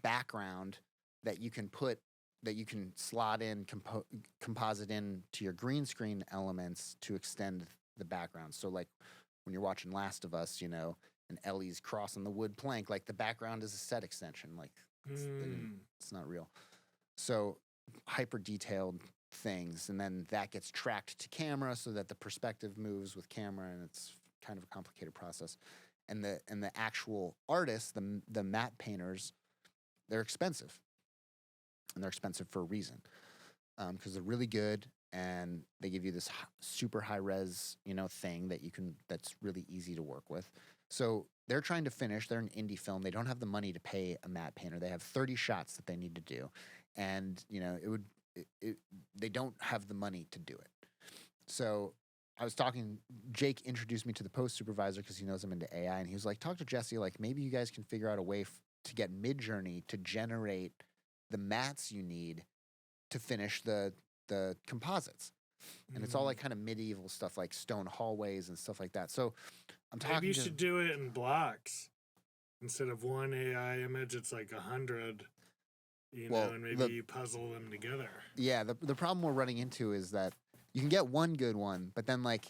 background that you can slot in, composite in to your green screen elements to extend the background. So like when you're watching Last of Us, and Ellie's crossing the wood plank, like the background is a set extension. Like it's not real. So hyper detailed things, and then that gets tracked to camera so that the perspective moves with camera, and it's kind of a complicated process. And the actual artists, the matte painters, they're expensive, and they're expensive for a reason, because they're really good and they give you this super high res thing that's really easy to work with. So they're trying to finish. They're an indie film. They don't have the money to pay a matte painter. They have 30 shots that they need to do, and they don't have the money to do it. So I was talking, Jake introduced me to the post supervisor because he knows I'm into AI, and he was like, talk to Jessie, like maybe you guys can figure out a way to get Midjourney to generate the mats you need to finish the composites. And it's all like kind of medieval stuff like stone hallways and stuff like that. So I'm talking
Maybe you should do it in blocks. Instead of one AI image, it's like 100. And maybe you puzzle them together. Yeah,
the problem we're running into is that you can get one good one, but then like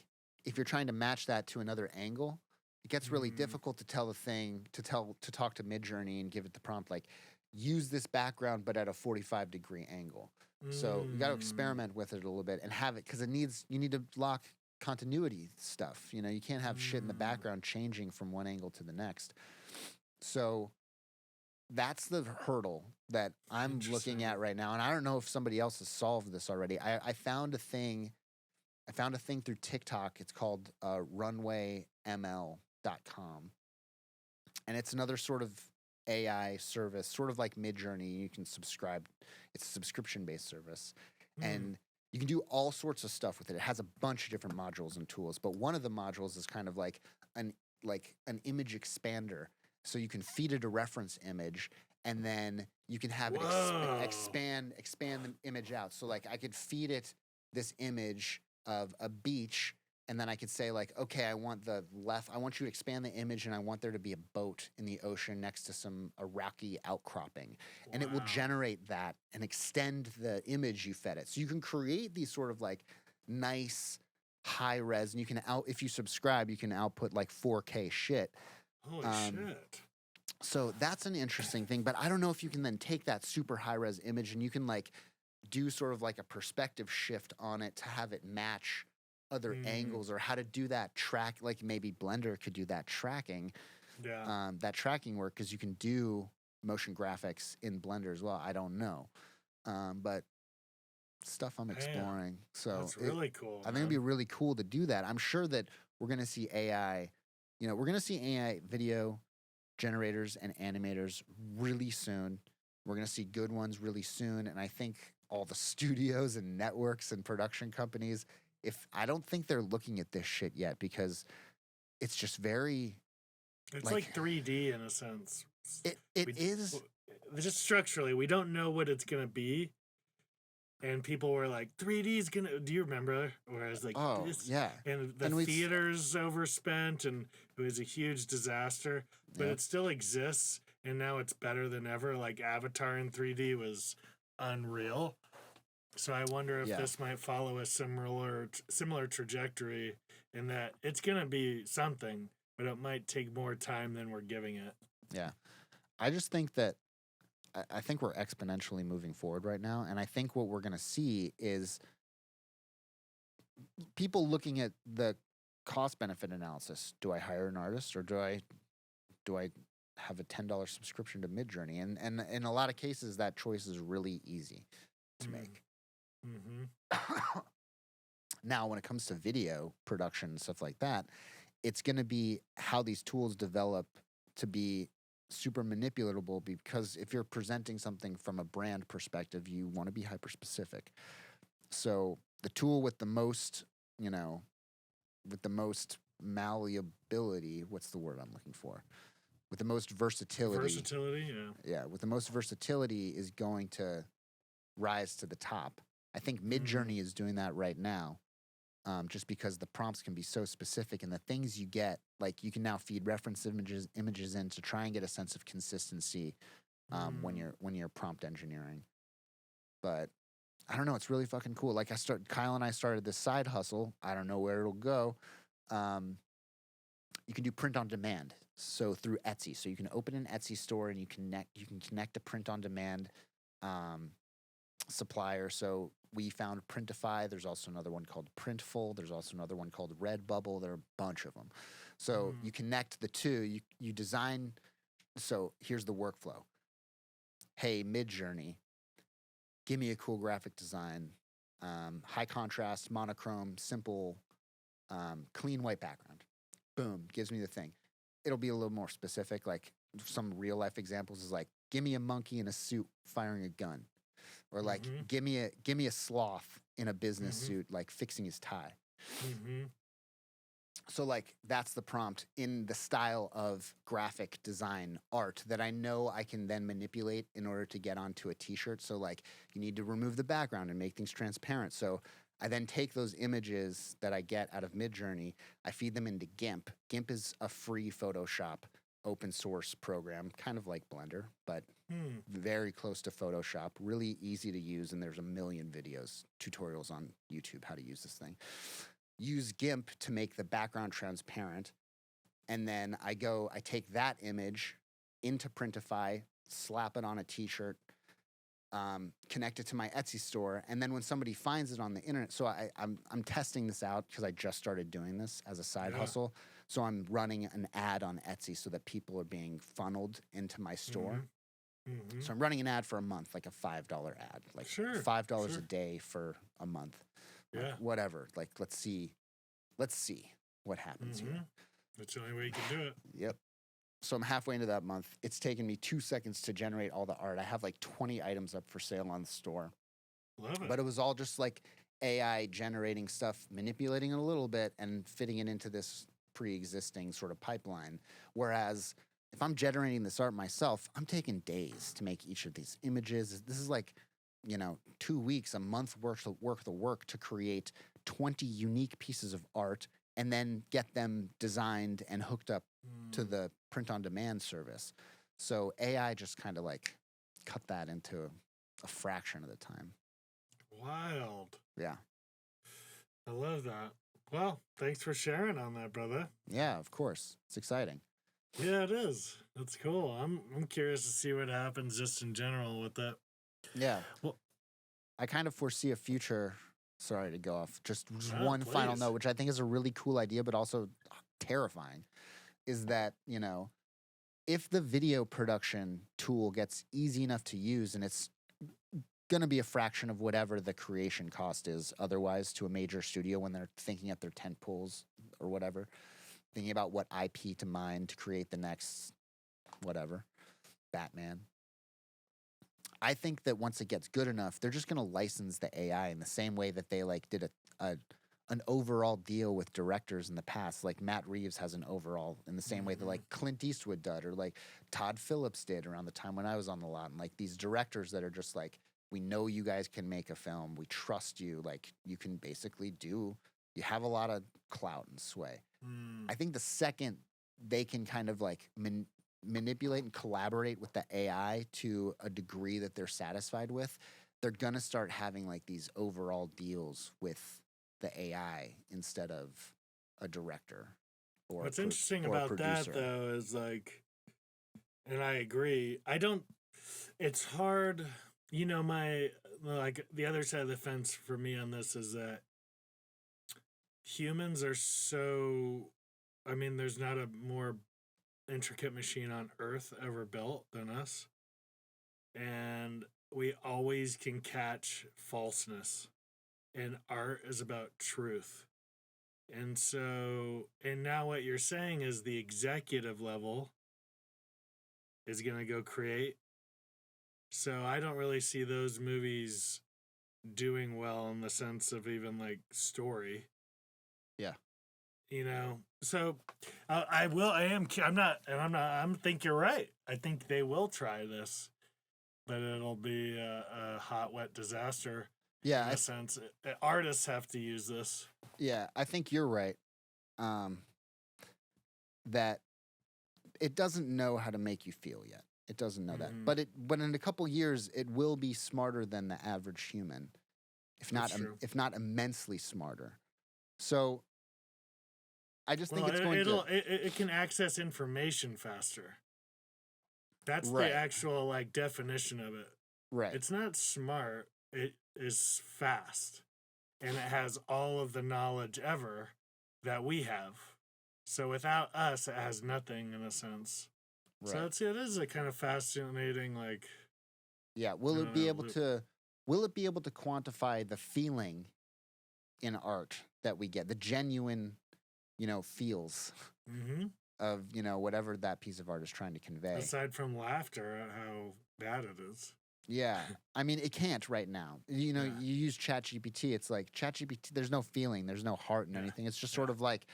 if you're trying to match that to another angle, it gets really difficult to tell the thing to talk to Midjourney and give it the prompt like use this background but at a 45-degree angle. So you got to experiment with it a little bit and have it because you need to lock continuity stuff. You can't have shit in the background changing from one angle to the next. So that's the hurdle that I'm looking at right now. And I don't know if somebody else has solved this already. I found a thing through TikTok. It's called runwayml.com. And it's another sort of AI service, sort of like Midjourney. You can subscribe. It's a subscription-based service. And you can do all sorts of stuff with it. It has a bunch of different modules and tools. But one of the modules is kind of like an image expander. So you can feed it a reference image, and then you can have it expand the image out. So like I could feed it this image of a beach, and then I could say like, okay, I want you to expand the image, and I want there to be a boat in the ocean next to a rocky outcropping. And it will generate that and extend the image you fed it. So you can create these sort of like nice high res, and you can if you subscribe, you can output like 4K shit.
Holy shit.
So that's an interesting thing, but I don't know if you can then take that super high res image and you can like do sort of like a perspective shift on it to have it match other angles, or how to do that track. Like maybe Blender could do that tracking, that tracking work, because you can do motion graphics in Blender as well. I don't know. but stuff I'm
Damn,
exploring. So
that's really cool.
I think it'd be really cool to do that. I'm sure that we're going to see AI, we're going to see AI video generators and animators really soon. We're going to see good ones really soon. And I think all the studios and networks and production companies, I don't think they're looking at this shit yet because it's just very.
It's like 3D in a sense.
It is.
Just structurally, we don't know what it's going to be. And people were like, 3D is going to... Do you remember? Whereas like,
oh,
this,
yeah.
And the theaters overspent, and it was a huge disaster. But it still exists, and now it's better than ever. Like, Avatar in 3D was unreal. So I wonder if this might follow a similar trajectory in that it's going to be something, but it might take more time than we're giving it.
Yeah. I just think that I think we're exponentially moving forward right now. And I think what we're going to see is people looking at the cost-benefit analysis. Do I hire an artist or do I have a $10 subscription to Midjourney? And in a lot of cases, that choice is really easy to make. Mm-hmm. Now, when it comes to video production and stuff like that, it's going to be how these tools develop to be super manipulatable, because if you're presenting something from a brand perspective, you want to be hyper specific. So the tool with the most, with the most malleability, what's the word I'm looking for? With the most versatility.
Versatility, yeah.
Yeah, with the most versatility is going to rise to the top. I think Midjourney is doing that right now. Just because the prompts can be so specific and the things you get, like you can now feed reference images in to try and get a sense of consistency when you're prompt engineering. But I don't know, it's really fucking cool. Like Kyle and I started this side hustle. I don't know where it'll go. You can do print on demand. So through Etsy. So you can open an Etsy store and you can connect a print on demand supplier. So we found Printify. There's also another one called Printful. There's also another one called Redbubble. There are a bunch of them. So you connect the two. You design. So here's the workflow. Hey, Midjourney, give me a cool graphic design. High contrast, monochrome, simple, clean white background. Boom, gives me the thing. It'll be a little more specific. Like some real life examples is like, give me a monkey in a suit firing a gun. Or like, give me a sloth in a business suit, like fixing his tie. So like, that's the prompt in the style of graphic design art that I know I can then manipulate in order to get onto a t-shirt. So like, you need to remove the background and make things transparent. So I then take those images that I get out of Midjourney, I feed them into GIMP. GIMP is a free Photoshop open source program, kind of like Blender, but very close to Photoshop, really easy to use, and there's a million videos, tutorials on YouTube how to use this thing. Use GIMP to make the background transparent, and then I take that image into Printify, slap it on a t-shirt, connect it to my Etsy store, and then when somebody finds it on the internet, so I'm testing this out because I just started doing this as a side hustle. So I'm running an ad on Etsy so that people are being funneled into my store. So I'm running an ad for a month, like a $5 ad, like $5 a day for a month. Like whatever. Like let's see what happens here.
That's the only way you can do it.
Yep. So I'm halfway into that month. It's taken me 2 seconds to generate all the art. I have like 20 items up for sale on the store.
Love it.
But it was all just like AI generating stuff, manipulating it a little bit and fitting it into this pre-existing sort of pipeline. Whereas if I'm generating this art myself, I'm taking days to make each of these images. This is like, 2 weeks, a month worth of work to create 20 unique pieces of art and then get them designed and hooked up to the print-on-demand service. So AI just kind of like cut that into a fraction of the time.
Wild.
Yeah.
I love that. Well, thanks for sharing on that, brother.
Yeah, of course. It's exciting.
Yeah, it is. That's cool. I'm curious to see what happens just in general with it.
Yeah.
Well,
I kind of foresee a future. Sorry to go off. Just one
please.
final note, which I think is a really cool idea, but also terrifying, is that, if the video production tool gets easy enough to use and it's going to be a fraction of whatever the creation cost is otherwise to a major studio when they're thinking at their tent poles or whatever, thinking about what IP to mine to create the next whatever, Batman. I think that once it gets good enough, they're just going to license the AI in the same way that they like did an overall deal with directors in the past. Like Matt Reeves has an overall in the same way that like Clint Eastwood did, or like Todd Phillips did around the time when I was on the lot. And like these directors that are just like, we know you guys can make a film. We trust you. Like you can basically you have a lot of clout and sway. I think the second they can kind of like manipulate and collaborate with the AI to a degree that they're satisfied with, they're going to start having like these overall deals with the AI instead of a director or
what's interesting about that though is like, and I agree, it's hard, you know, like the other side of the fence for me on this is that humans are so, I mean, there's not a more intricate machine on Earth ever built than us. And we always can catch falseness. And art is about truth. And so, and now what you're saying is the executive level is going to go create. So I don't really see those movies doing well in the sense of even like story.
Yeah.
You know, so I think you're right. I think they will try this, but it'll be a hot, wet disaster.
Yeah.
In a sense, artists have to use this.
Yeah, I think you're right. That it doesn't know how to make you feel yet. It doesn't know that. But in a couple years, it will be smarter than the average human, if not immensely smarter. So I just think it's going to...
It can access information faster. That's the actual like definition of it.
Right.
It's not smart. It is fast. And it has all of the knowledge ever that we have. So without us, it has nothing in a sense. Right. So it is a kind of fascinating, like...
Yeah. Will it be able to quantify the feeling in art that we get? The genuine, feels of, whatever that piece of art is trying to convey.
Aside from laughter at how bad it is.
Yeah. I mean, it can't right now. You use ChatGPT. It's like ChatGPT, there's no feeling. There's no heart in anything. It's just sort of like,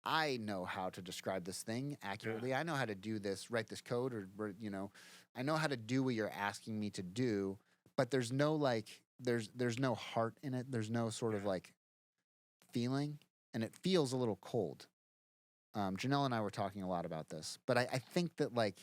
I know how to describe this thing accurately. Yeah. I know how to do this, write this code, or, I know how to do what you're asking me to do, but there's no like, there's no heart in it. There's no sort of like feeling, and it feels a little cold. Janelle and I were talking a lot about this, but I think that like,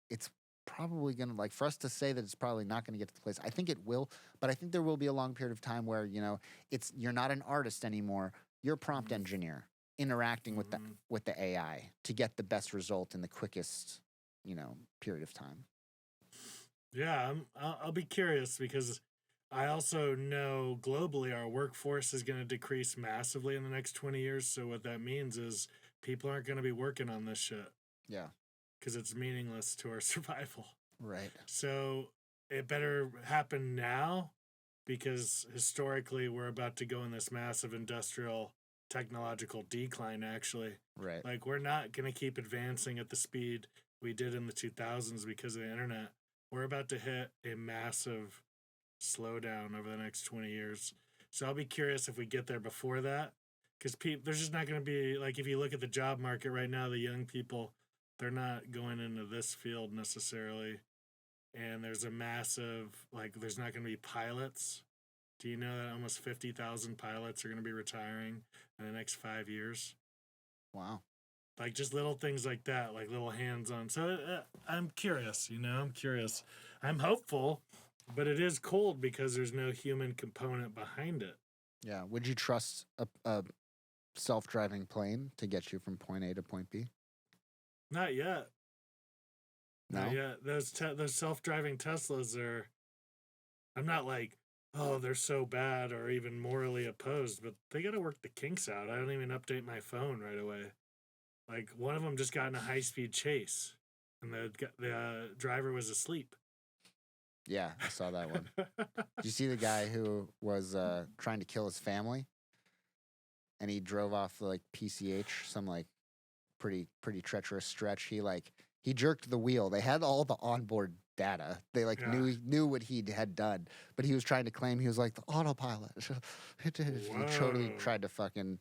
it's probably going to, like, for us to say that it's probably not going to get to the place, I think it will, but I think there will be a long period of time where, you're not an artist anymore. You're a prompt engineer interacting with the AI to get the best result in the quickest, period of time.
Yeah, I'll be curious because I also know globally our workforce is going to decrease massively in the next 20 years. So what that means is people aren't going to be working on this shit.
Yeah.
Because it's meaningless to our survival.
Right.
So it better happen now because historically we're about to go in this massive industrial technological decline, actually.
Right.
Like we're not going to keep advancing at the speed we did in the 2000s because of the internet. We're about to hit a massive slowdown over the next 20 years. So I'll be curious if we get there before that because there's just not going to be, like, if you look at the job market right now, the young people, they're not going into this field necessarily. And there's a massive, like, there's not going to be pilots. Do you know that almost 50,000 pilots are going to be retiring in the next 5 years?
Wow.
Like, just little things like that, like little hands-on. So I'm curious, I'm curious. I'm hopeful, but it is cold because there's no human component behind it.
Yeah. Would you trust a self-driving plane to get you from point A to point B?
Not yet.
No?
Not yet. Those self-driving Teslas are... I'm not like, oh, they're so bad or even morally opposed, but they got to work the kinks out. I don't even update my phone right away. Like, one of them just got in a high-speed chase, and the driver was asleep.
Yeah, I saw that one. Did you see the guy who was trying to kill his family, and he drove off like PCH, some like pretty treacherous stretch. He jerked the wheel. They had all the onboard data. They like knew what he had done, but he was trying to claim he was like the autopilot. He totally tried to fucking,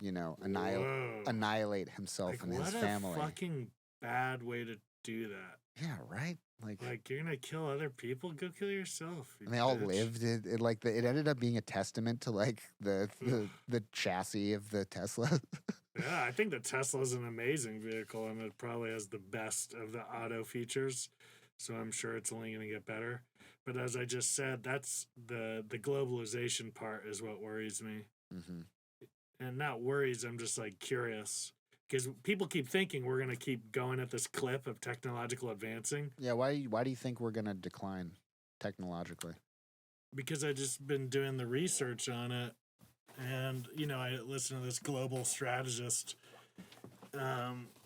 annihilate himself
like,
and his family.
What a fucking bad way to do that.
Yeah, right.
Like you're gonna kill other people? Go kill yourself.
And they all lived. It ended up being a testament to like the chassis of the Tesla.
Yeah, I think the Tesla is an amazing vehicle, and it probably has the best of the auto features. So I'm sure it's only going to get better. But as I just said, that's the globalization part is what worries me.
Mm-hmm.
And not worries, I'm just like curious. Because people keep thinking we're going to keep going at this clip of technological advancing.
Yeah, why do you think we're going to decline technologically?
Because I've just been doing the research on it. And, I listened to this global strategist.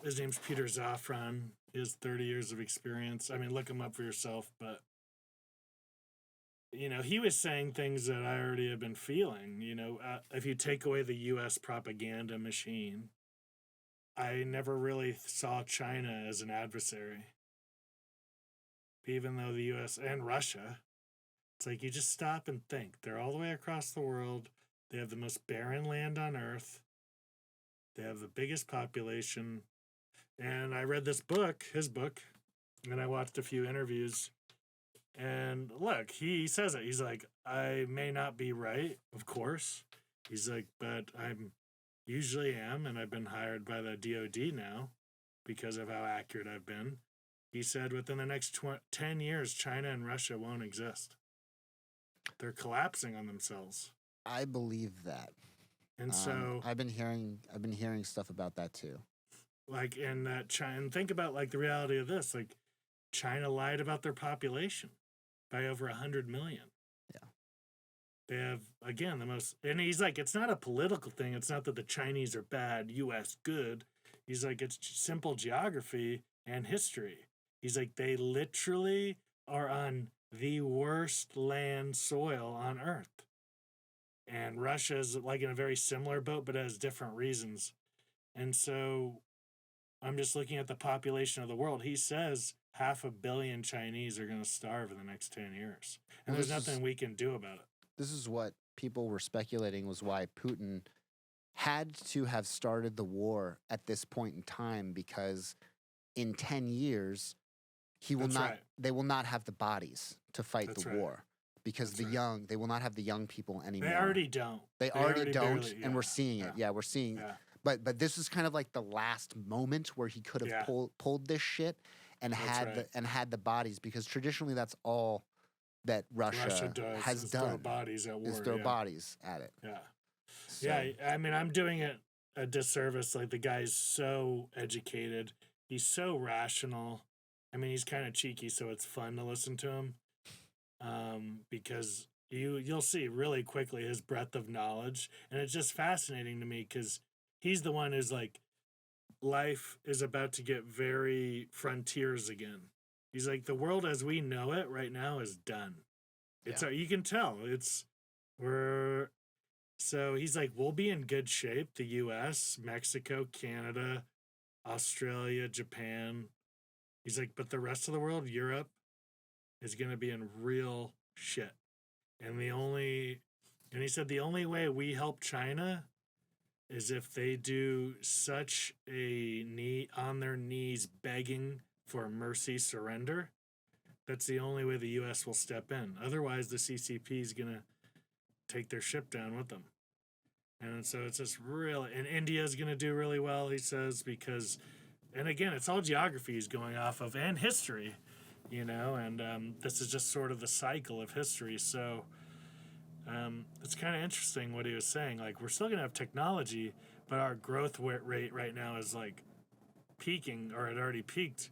His name's Peter Zafran. He has 30 years of experience. I mean, look him up for yourself. But, he was saying things that I already have been feeling. If you take away the U.S. propaganda machine, I never really saw China as an adversary. Even though the U.S. and Russia, it's like you just stop and think. They're all the way across the world. They have the most barren land on Earth. They have the biggest population. And I read this book, his book, and I watched a few interviews. And look, he says it. He's like, I may not be right, of course. He's like, but I'm usually am, and I've been hired by the DOD now because of how accurate I've been. He said within the next 10 years, China and Russia won't exist. They're collapsing on themselves.
I believe that.
And so
I've been hearing stuff about that too.
Like in that China, and think about like the reality of this. Like China lied about their population by over 100 million.
Yeah.
They have, again, the most, and he's like, it's not a political thing. It's not that the Chinese are bad, US good. He's like, it's simple geography and history. He's like, they literally are on the worst land soil on Earth. And Russia's like in a very similar boat, but has different reasons. And so I'm just looking at the population of the world. He says 500 million Chinese are going to starve in the next 10 years. And there's nothing we can do about it.
This is what people were speculating was why Putin had to have started the war at this point in time, because in 10 years, they will not have the bodies to fight the war. Because they will not have the young people anymore.
They already don't.
They already don't, and we're seeing it. Yeah, we're seeing it. But this is kind of like the last moment where he could have pulled this shit and had the bodies, because traditionally that's all that Russia has done.
Throw bodies at war.
Is throw bodies at it.
Yeah.
So.
Yeah, I mean, I'm doing it a disservice. Like, the guy's so educated. He's so rational. I mean, he's kind of cheeky, so it's fun to listen to him. Because you'll see really quickly his breadth of knowledge, and it's just fascinating to me because he's the one who's like, life is about to get very frontiers again. He's like, the world as we know it right now is done. It's you can tell so he's like, we'll be in good shape. The U.S., Mexico, Canada, Australia, Japan. He's like, but the rest of the world, Europe, is going to be in real shit. And he said the only way we help China is if they do such a on their knees begging for mercy, surrender. That's the only way the U.S. will step in. Otherwise, the CCP is going to take their ship down with them. And so it's just really, and India is going to do really well, he says, because, and again, it's all geography he's going off of and history. And this is just sort of the cycle of history. So it's kind of interesting what he was saying. Like, we're still going to have technology, but our growth rate right now is like peaking, or it already peaked,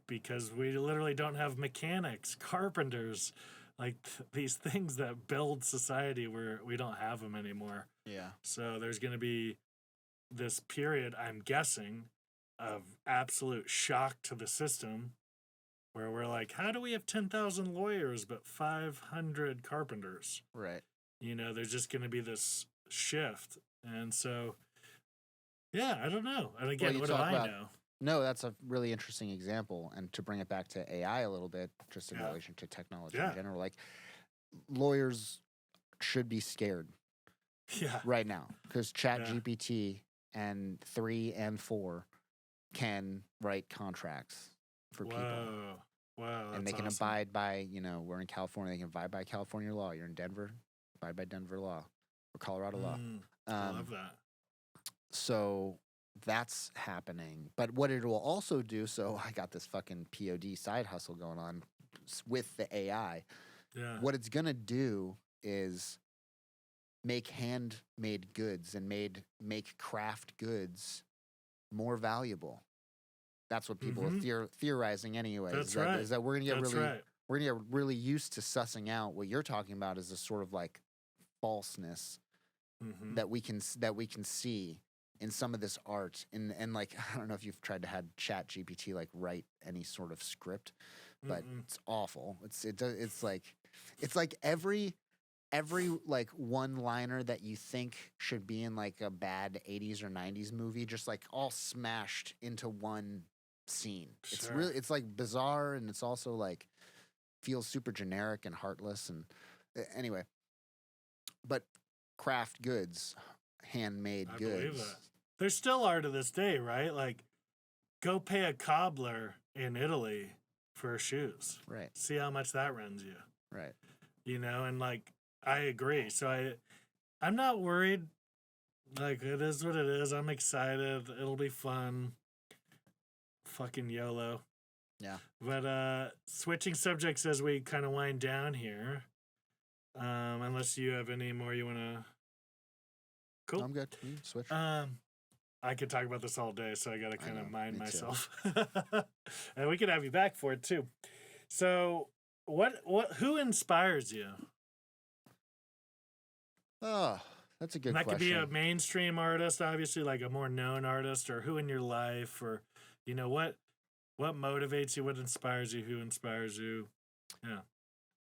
because we literally don't have mechanics, carpenters, like these things that build society where we don't have them anymore.
Yeah. So
there's going to be this period, I'm guessing, of absolute shock to the system. where we're like, how do we have 10,000 lawyers but 500 carpenters?
Right.
You know, there's just going to be this shift. And so, yeah, I don't know. And again, what do I know?
No, that's a really interesting example. And to bring it back to AI a little bit, just in relation to technology in general, like lawyers should be scared right now because ChatGPT and 3 and 4 can write contracts for people.
Wow.
And they can abide by, we're in California, they can abide by California law. You're in Denver, abide by Denver law or Colorado law.
I love that.
So that's happening. But what it will also do, so I got this fucking POD side hustle going on with the AI.
Yeah.
What it's going to do is make handmade goods and make craft goods more valuable. That's what people are theorizing anyway.
That's right.
Is that we're going to get really used to sussing out what you're talking about is a sort of like falseness that we can see in some of this art. And like, I don't know if you've tried to have ChatGPT like write any sort of script, but it's awful. It's like every like one-liner that you think should be in like a bad 80s or 90s movie just like all smashed into one scene.
Sure.
It's like bizarre, and it's also like feels super generic and heartless. And anyway, but craft goods, handmade
I
goods.
believe that. There's still art to this day, right? Like, go pay a cobbler in Italy for shoes.
Right.
See how much that rents you.
Right.
And like, I agree. So I'm not worried. Like, it is what it is. I'm excited. It'll be fun. Fucking YOLO.
Yeah.
But switching subjects as we kind of wind down here. Unless you have any more you want to... Cool.
No, I'm good. Switch.
I could talk about this all day, so I got to kind of mind myself. And we could have you back for it too. So, who inspires you?
Oh, that's a good question.
That could be a mainstream artist, obviously, like a more known artist, or who in your life, or what motivates you, what inspires you, who inspires you. Yeah.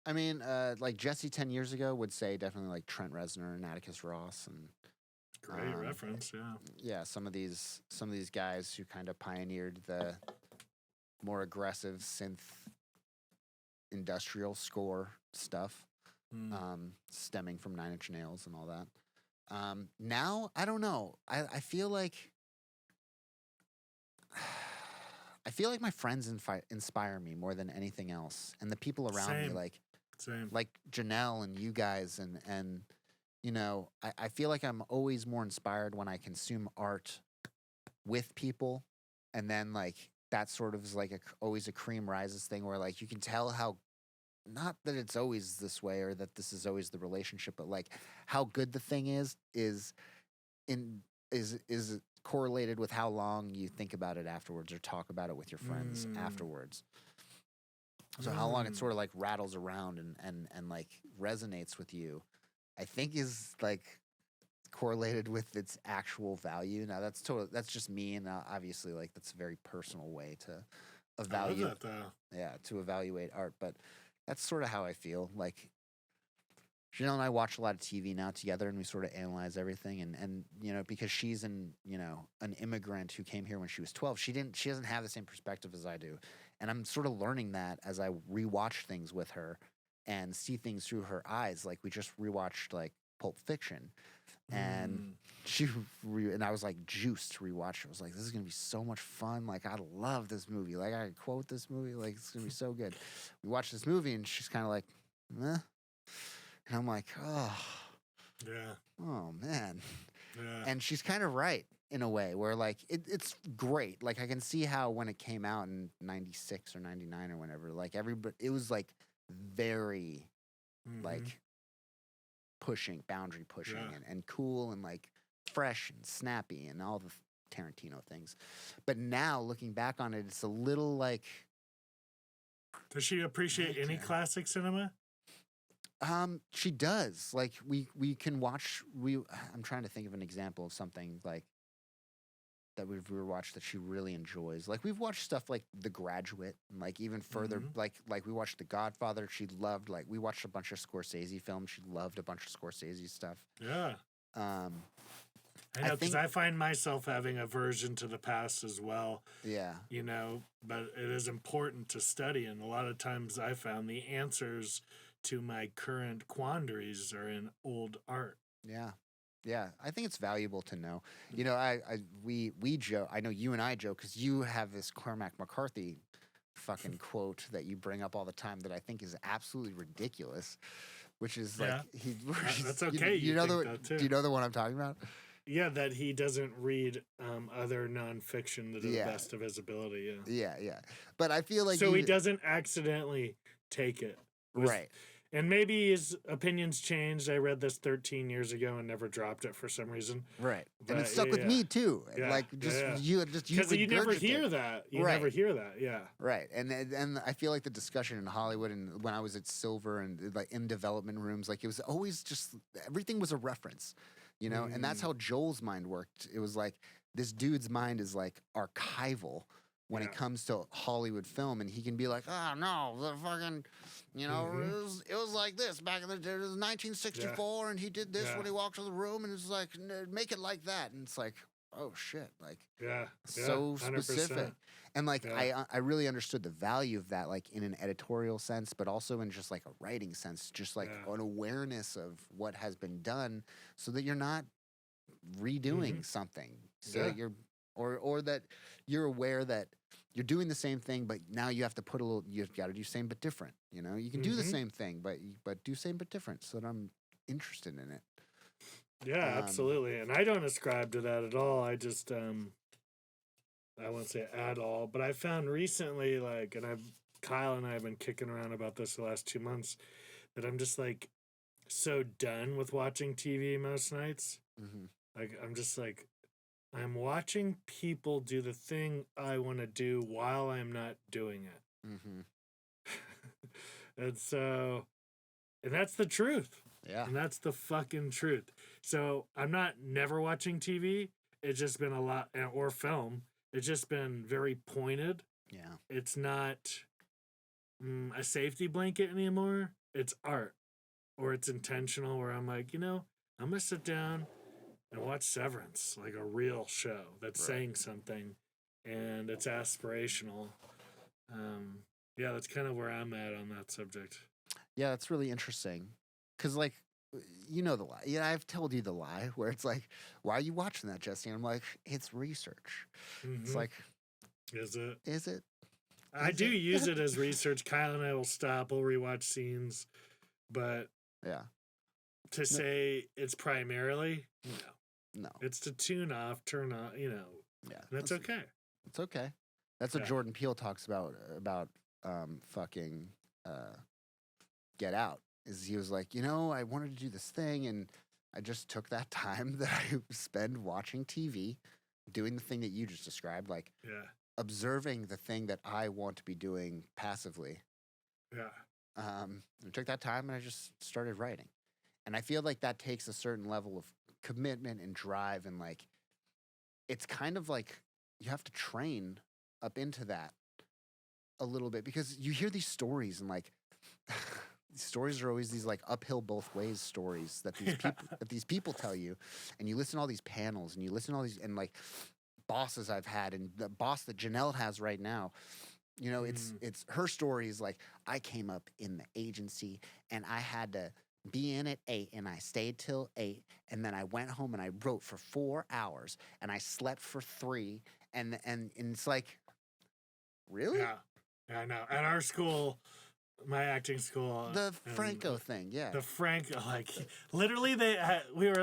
I mean, like Jesse 10 years ago would say definitely like Trent Reznor and Atticus Ross and
great reference, yeah.
Yeah, some of these guys who kind of pioneered the more aggressive synth industrial score stuff, stemming from Nine Inch Nails and all that. Now, I don't know. I feel like my friends inspire me more than anything else, and the people around me, like Janelle and you guys, and I feel like I'm always more inspired when I consume art with people, and then like that sort of is like always a cream rises thing where like you can tell how, not that it's always this way or that this is always the relationship, but like how good the thing is correlated with how long you think about it afterwards or talk about it with your friends afterwards. So how long it sort of like rattles around and like resonates with you, I think is like correlated with its actual value. Now that's just me, and obviously like that's a very personal way to evaluate. I love that, though. Yeah, to evaluate art, but that's sort of how I feel. Like Janelle and I watch a lot of TV now together, and we sort of analyze everything. And because she's an immigrant who came here when she was 12, she doesn't have the same perspective as I do, and I'm sort of learning that as I rewatch things with her and see things through her eyes. Like we just rewatched like Pulp Fiction, and and I was like juiced to rewatch it. I was like, this is gonna be so much fun. Like I love this movie. Like I could quote this movie. Like it's gonna be so good. We watched this movie, and she's kind of like, meh. And I'm like, oh,
yeah,
oh man,
yeah.
And she's kind of right in a way where like it's great. Like I can see how when it came out in '96 or '99 or whenever, like everybody, it was like very like boundary pushing and cool and like fresh and snappy and all the Tarantino things. But now looking back on it, it's a little like.
Does she appreciate any classic cinema?
She does. Like we can watch. I'm trying to think of an example of something like. that we've rewatched that she really enjoys. Like we've watched stuff like The Graduate, and like even further, like we watched The Godfather. She loved. Like we watched a bunch of Scorsese films. She loved a bunch of Scorsese stuff.
Yeah. I know, because
think-
I find myself having aversion to the past as well.
Yeah.
You know, but it is important to study, and a lot of times I found the answers to my current quandaries are in old art.
Yeah. Yeah, I think it's valuable to know. You know, we joke. I know you and I joke because you have this Cormac McCarthy fucking quote that you bring up all the time that I think is absolutely ridiculous. Which is like
that's okay.
You know do you know the one I'm talking about?
Yeah, that he doesn't read other nonfiction to the best of his ability.
Yeah. But I feel like
so he doesn't accidentally take it.
Right.
And maybe his opinions changed. I read this 13 years ago and never dropped it for some reason.
Right.
But,
and it stuck with me too.
Yeah,
like you
because you never hear that. You never hear that. Yeah.
Right. And I feel like the discussion in Hollywood and when I was at Silver and like in development rooms, like it was always just everything was a reference, you know. And that's how Joel's mind worked. It was like this dude's mind is like archival when it comes to Hollywood film, and he can be like, oh no, the fucking, you know, it was like this back in the day. It was 1964, and he did this when he walked to the room, and it's like, make it like that, and it's like, oh shit, like, so
100%.
specific, and like, I really understood the value of that, like in an editorial sense, but also in just like a writing sense, just like an awareness of what has been done, so that you're not redoing something, so that you're, or that you're aware that you're doing the same thing, but now you have to put a little. You've got to do same but different. You know, you can do the same thing, but do same but different, so that I'm interested in it.
Yeah, absolutely. And I don't ascribe to that at all. I just, I won't say at all, but I found recently, like, and Kyle and I have been kicking around about this the last 2 months, that I'm just like so done with watching TV most nights. Like, I'm just like, I'm watching people do the thing I want to do while I'm not doing it. And so, and that's the truth.
Yeah.
And that's the fucking truth. So I'm not never watching TV. It's just been a lot, or film. It's just been very pointed.
Yeah.
It's not a safety blanket anymore. It's art, or it's intentional, where I'm like, you know, I'm going to sit down and watch Severance, like a real show that's saying something, and it's aspirational. Yeah, that's kind of where I'm at on that subject.
Yeah, that's really interesting. Because, like, you know the lie. Yeah, I've told you the lie where it's like, why are you watching that, Jesse? And I'm like, it's research. It's like,
is it?
Is it?
I do use it as research. Kyle and I will stop, we'll rewatch scenes, but to say it's primarily, no. It's to tune off, turn on, you know.
Yeah.
And that's okay.
It's okay. That's what Jordan Peele talks about fucking Get Out. Is he was like, you know, I wanted to do this thing, and I just took that time that I spend watching TV, doing the thing that you just described, like observing the thing that I want to be doing passively.
Yeah.
I took that time and I just started writing. And I feel like that takes a certain level of commitment and drive, and like it's kind of like you have to train up into that a little bit, because you hear these stories and like these stories are always these like uphill both ways stories that these people tell you, and you listen to all these panels and you listen to all these, and like bosses I've had, and the boss that Janelle has right now, you know, it's her story is like, I came up in the agency and I had to be in at 8 and I stayed till 8, and then I went home and I wrote for 4 hours and I slept for 3, and it's like, really?
Yeah, I know. At our school, my acting school,
the Franco thing,
the Franco, like literally,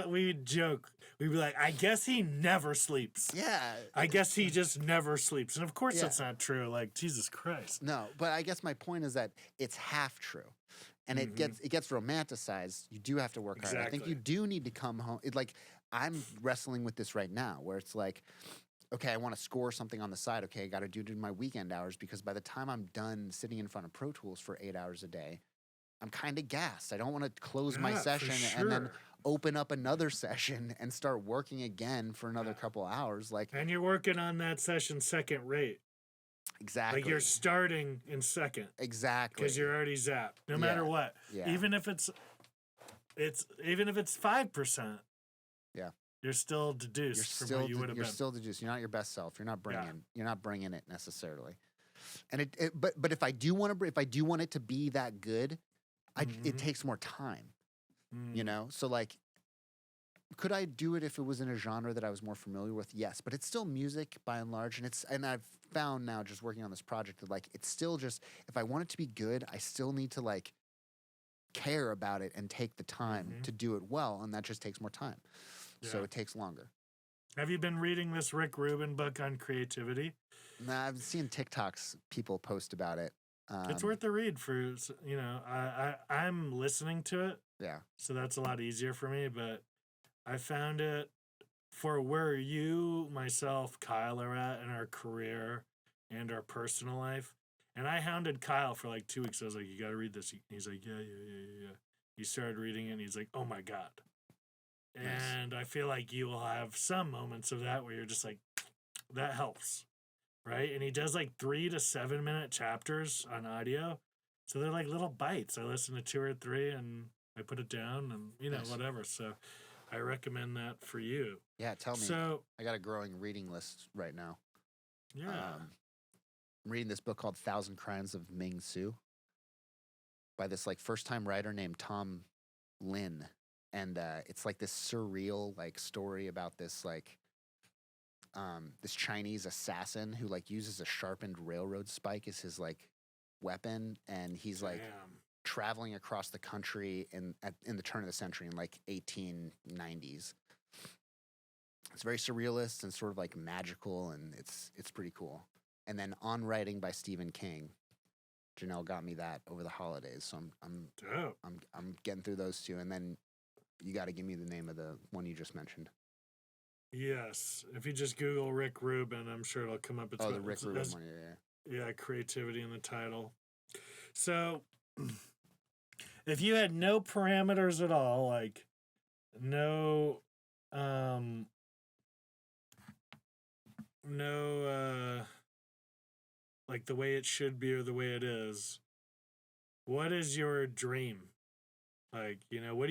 we'd joke, we'd be like, I guess he never sleeps.
Yeah,
I guess he just never sleeps, and of course that's not true. Like, Jesus Christ.
No, but I guess my point is that it's half true. And it gets romanticized. You do have to work hard. I think you do need to come home. Like, I'm wrestling with this right now, where it's like, okay, I want to score something on the side. Okay, I got to do it in my weekend hours, because by the time I'm done sitting in front of Pro Tools for 8 hours a day, I'm kind of gassed. I don't want to close my session and then open up another session and start working again for another couple hours. Like,
and you're working on that session second rate.
exactly.
Like you're starting in second.
Exactly.
Because you're already zapped. No matter what.
Yeah.
Even if it's 5%.
Yeah.
You're still deduced from what you would have been.
You're still deduced. You're not your best self. You're not bringing it necessarily. And but if I do want it to be that good, it takes more time. You know? So like, could I do it if it was in a genre that I was more familiar with? Yes, but it's still music by and large, and I've found now just working on this project that like it's still just, if I want it to be good, I still need to like care about it and take the time to do it well, and that just takes more time. Yeah. So it takes longer.
Have you been reading this Rick Rubin book on creativity?
Nah, I've seen TikToks people post about it.
It's worth a read for, you know, I'm listening to it.
Yeah.
So that's a lot easier for me, but I found it for where you, myself, Kyle are at in our career and our personal life. And I hounded Kyle for like 2 weeks. I was like, you got to read this. He's like, yeah. He started reading it and he's like, oh my God. Nice. And I feel like you will have some moments of that where you're just like, that helps. Right? And he does like 3 to 7 minute chapters on audio. So they're like little bites. I listen to 2 or 3 and I put it down and, you know, whatever. So I recommend that for you.
Yeah, tell me.
So
I got a growing reading list right now.
Yeah.
I'm reading this book called 1,000 Crimes of Ming Su by this like first-time writer named Tom Lin. And it's like this surreal like story about this like this Chinese assassin who like uses a sharpened railroad spike as his like weapon, and he's like traveling across the country in the turn of the century in like 1890s. It's very surrealist and sort of like magical, and it's pretty cool. And then On Writing by Stephen King. Janelle got me that over the holidays, so I'm getting through those 2, and then you got to give me the name of the one you just mentioned.
Yes, if you just Google Rick Rubin, I'm sure it'll come up.
It's the Rick Rubin one,
yeah, creativity in the title. So, if you had no parameters at all, like no, like the way it should be or the way it is, what is your dream? Like, you know, what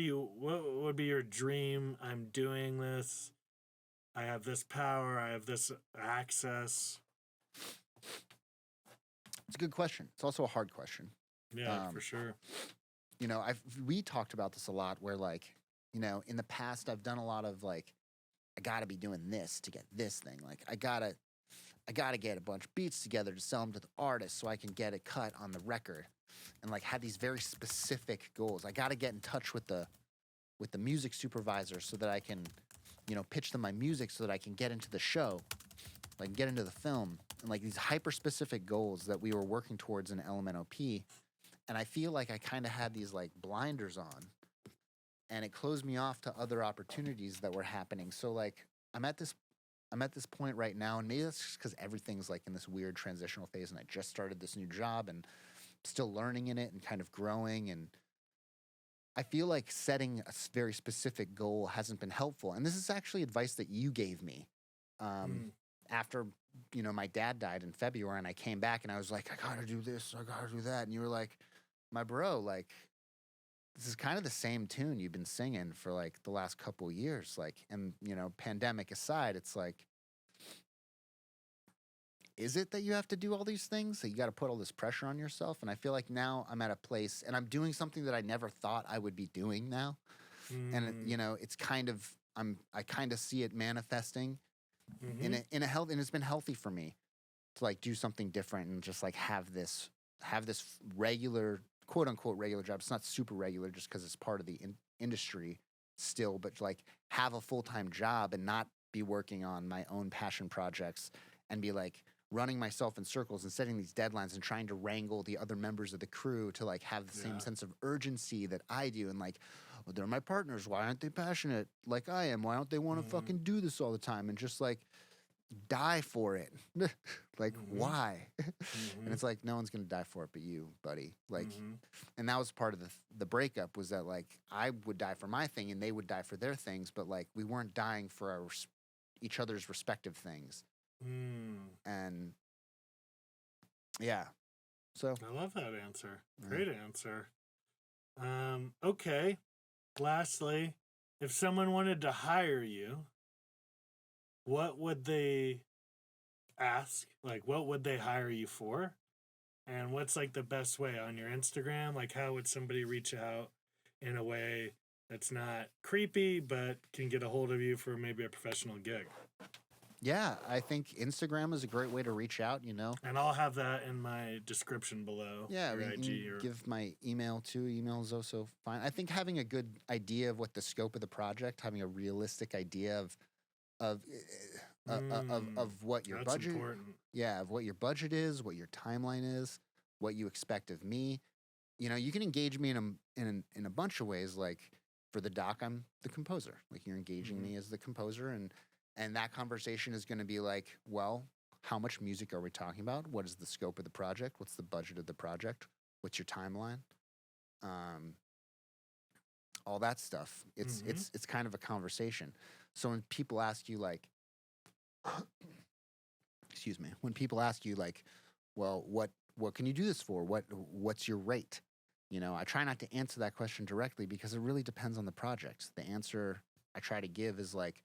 would be your dream? I'm doing this. I have this power. I have this access.
It's a good question. It's also a hard question.
Yeah, for sure.
You know, we talked about this a lot where like, you know, in the past I've done a lot of like, I gotta be doing this to get this thing. Like I gotta get a bunch of beats together to sell them to the artist so I can get it cut on the record. And like had these very specific goals. I gotta get in touch with the music supervisor so that I can, you know, pitch them my music so that I can get into the show, like get into the film, and like these hyper-specific goals that we were working towards in LMNOP. And I feel like I kind of had these like blinders on, and it closed me off to other opportunities that were happening. So like I'm at this point right now, and maybe that's just because everything's like in this weird transitional phase, and I just started this new job and still learning in it and kind of growing, and I feel like setting a very specific goal hasn't been helpful. And this is actually advice that you gave me after, you know, my dad died in February, and I came back and I was like, I gotta do this, I gotta do that. And you were like, my bro, like, this is kind of the same tune you've been singing for like the last couple years. Like, and, you know, pandemic aside, it's like, is it that you have to do all these things? That you got to put all this pressure on yourself? And I feel like now I'm at a place, and I'm doing something that I never thought I would be doing now. And you know, it's kind of, I kind of see it manifesting in a health, and it's been healthy for me to like do something different and just like have this regular, quote unquote regular job. It's not super regular just because it's part of the industry still, but like have a full-time job and not be working on my own passion projects and be like running myself in circles and setting these deadlines and trying to wrangle the other members of the crew to like have the same sense of urgency that I do. And like, well, they're my partners. Why aren't they passionate like I am? Why don't they want to fucking do this all the time? And just like, die for it. Like, why? And
Mm-hmm.
it's like, no one's going to die for it but you, buddy. Like,
Mm-hmm.
and that was part of the breakup, was that, like, I would die for my thing and they would die for their things, but, like, we weren't dying for our each other's respective things. And yeah, so
I love that answer. Great answer. Okay. Lastly, if someone wanted to hire you, what would they ask? Like, what would they hire you for? And what's like the best way on your Instagram? Like, how would somebody reach out in a way that's not creepy, but can get a hold of you for maybe a professional gig?
yeah, I think Instagram is a great way to reach out, you know.
And I'll have that in my description below.
Yeah,
your
you
IG
can
or
give my email too. Email is also fine. I think having a good idea of what the scope of the project, having a realistic idea of what your
that's
budget,
important.
yeah, of what your budget is, what your timeline is, what you expect of me. You know, you can engage me in a bunch of ways. Like, for the doc, I'm the composer. Like, you're engaging me as the composer, and that conversation is going to be like, well, how much music are we talking about? What is the scope of the project? What's the budget of the project? What's your timeline? All that stuff. It's kind of a conversation. So when people ask you, like, excuse me, when people ask you, like, well, what can you do this for? What's your rate? You know, I try not to answer that question directly because it really depends on the project. The answer I try to give is like,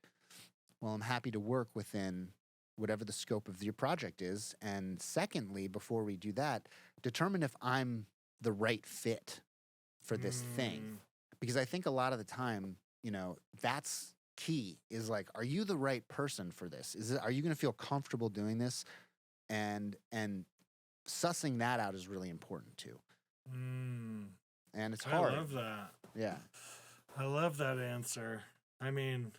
well, I'm happy to work within whatever the scope of your project is. And secondly, before we do that, determine if I'm the right fit for this thing. Because I think a lot of the time, you know, that's key, is like, are you the right person for this? Are you going to feel comfortable doing this? And sussing that out is really important too. And it's hard.
I love that.
Yeah.
I love that answer. I mean,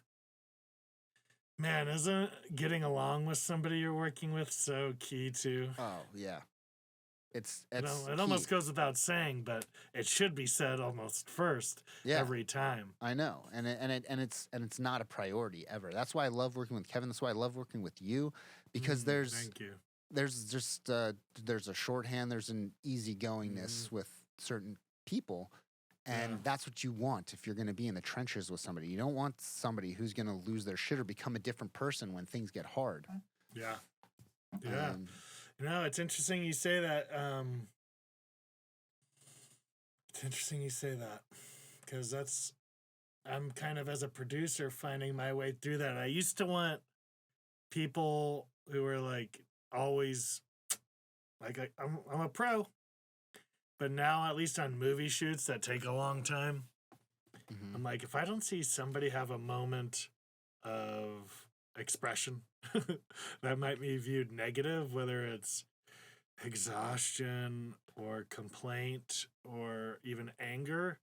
man, isn't getting along with somebody you're working with so key too?
Oh, yeah. It's
it almost goes without saying, but it should be said almost first every time.
I know. And it's not a priority ever. That's why I love working with Kevin. That's why I love working with you, because
thank you.
There's just there's a shorthand, there's an easygoingness with certain people, and that's what you want if you're going to be in the trenches with somebody. You don't want somebody who's going to lose their shit or become a different person when things get hard.
Yeah. You know, it's interesting you say that. It's interesting you say that, because I'm kind of, as a producer, finding my way through that. I used to want people who were like always like, I'm a pro, but now, at least on movie shoots that take a long time, I'm like, if I don't see somebody have a moment of expression that might be viewed negative, whether it's exhaustion or complaint or even anger.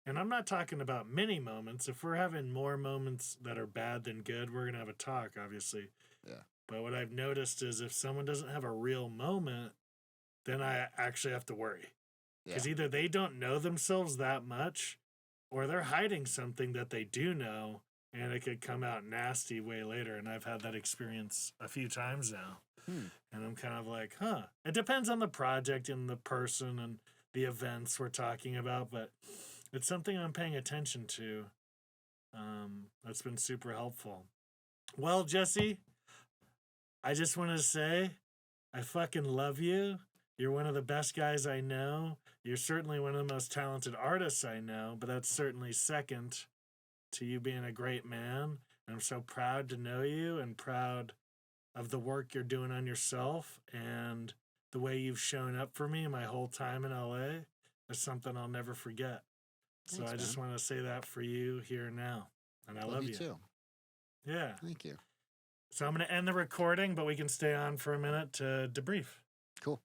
And I'm not talking about many moments. If we're having more moments that are bad than good, we're going to have a talk, obviously.
Yeah.
But what I've noticed is if someone doesn't have a real moment, then I actually have to worry. Because either they don't know themselves that much, or they're hiding something that they do know, and it could come out nasty way later. And I've had that experience a few times now. And I'm kind of like, it depends on the project and the person and the events we're talking about, but it's something I'm paying attention to. That's been super helpful. Well, Jesse, I just want to say I fucking love you. You're one of the best guys I know. You're certainly one of the most talented artists I know, but that's certainly second to you being a great man. And I'm so proud to know you and proud of the work you're doing on yourself and the way you've shown up for me my whole time in LA. Is something I'll never forget.
Thanks,
so I just want to say that for you here and now. And I love you
too.
Yeah.
Thank you.
So I'm going to end the recording, but we can stay on for a minute to debrief.
Cool.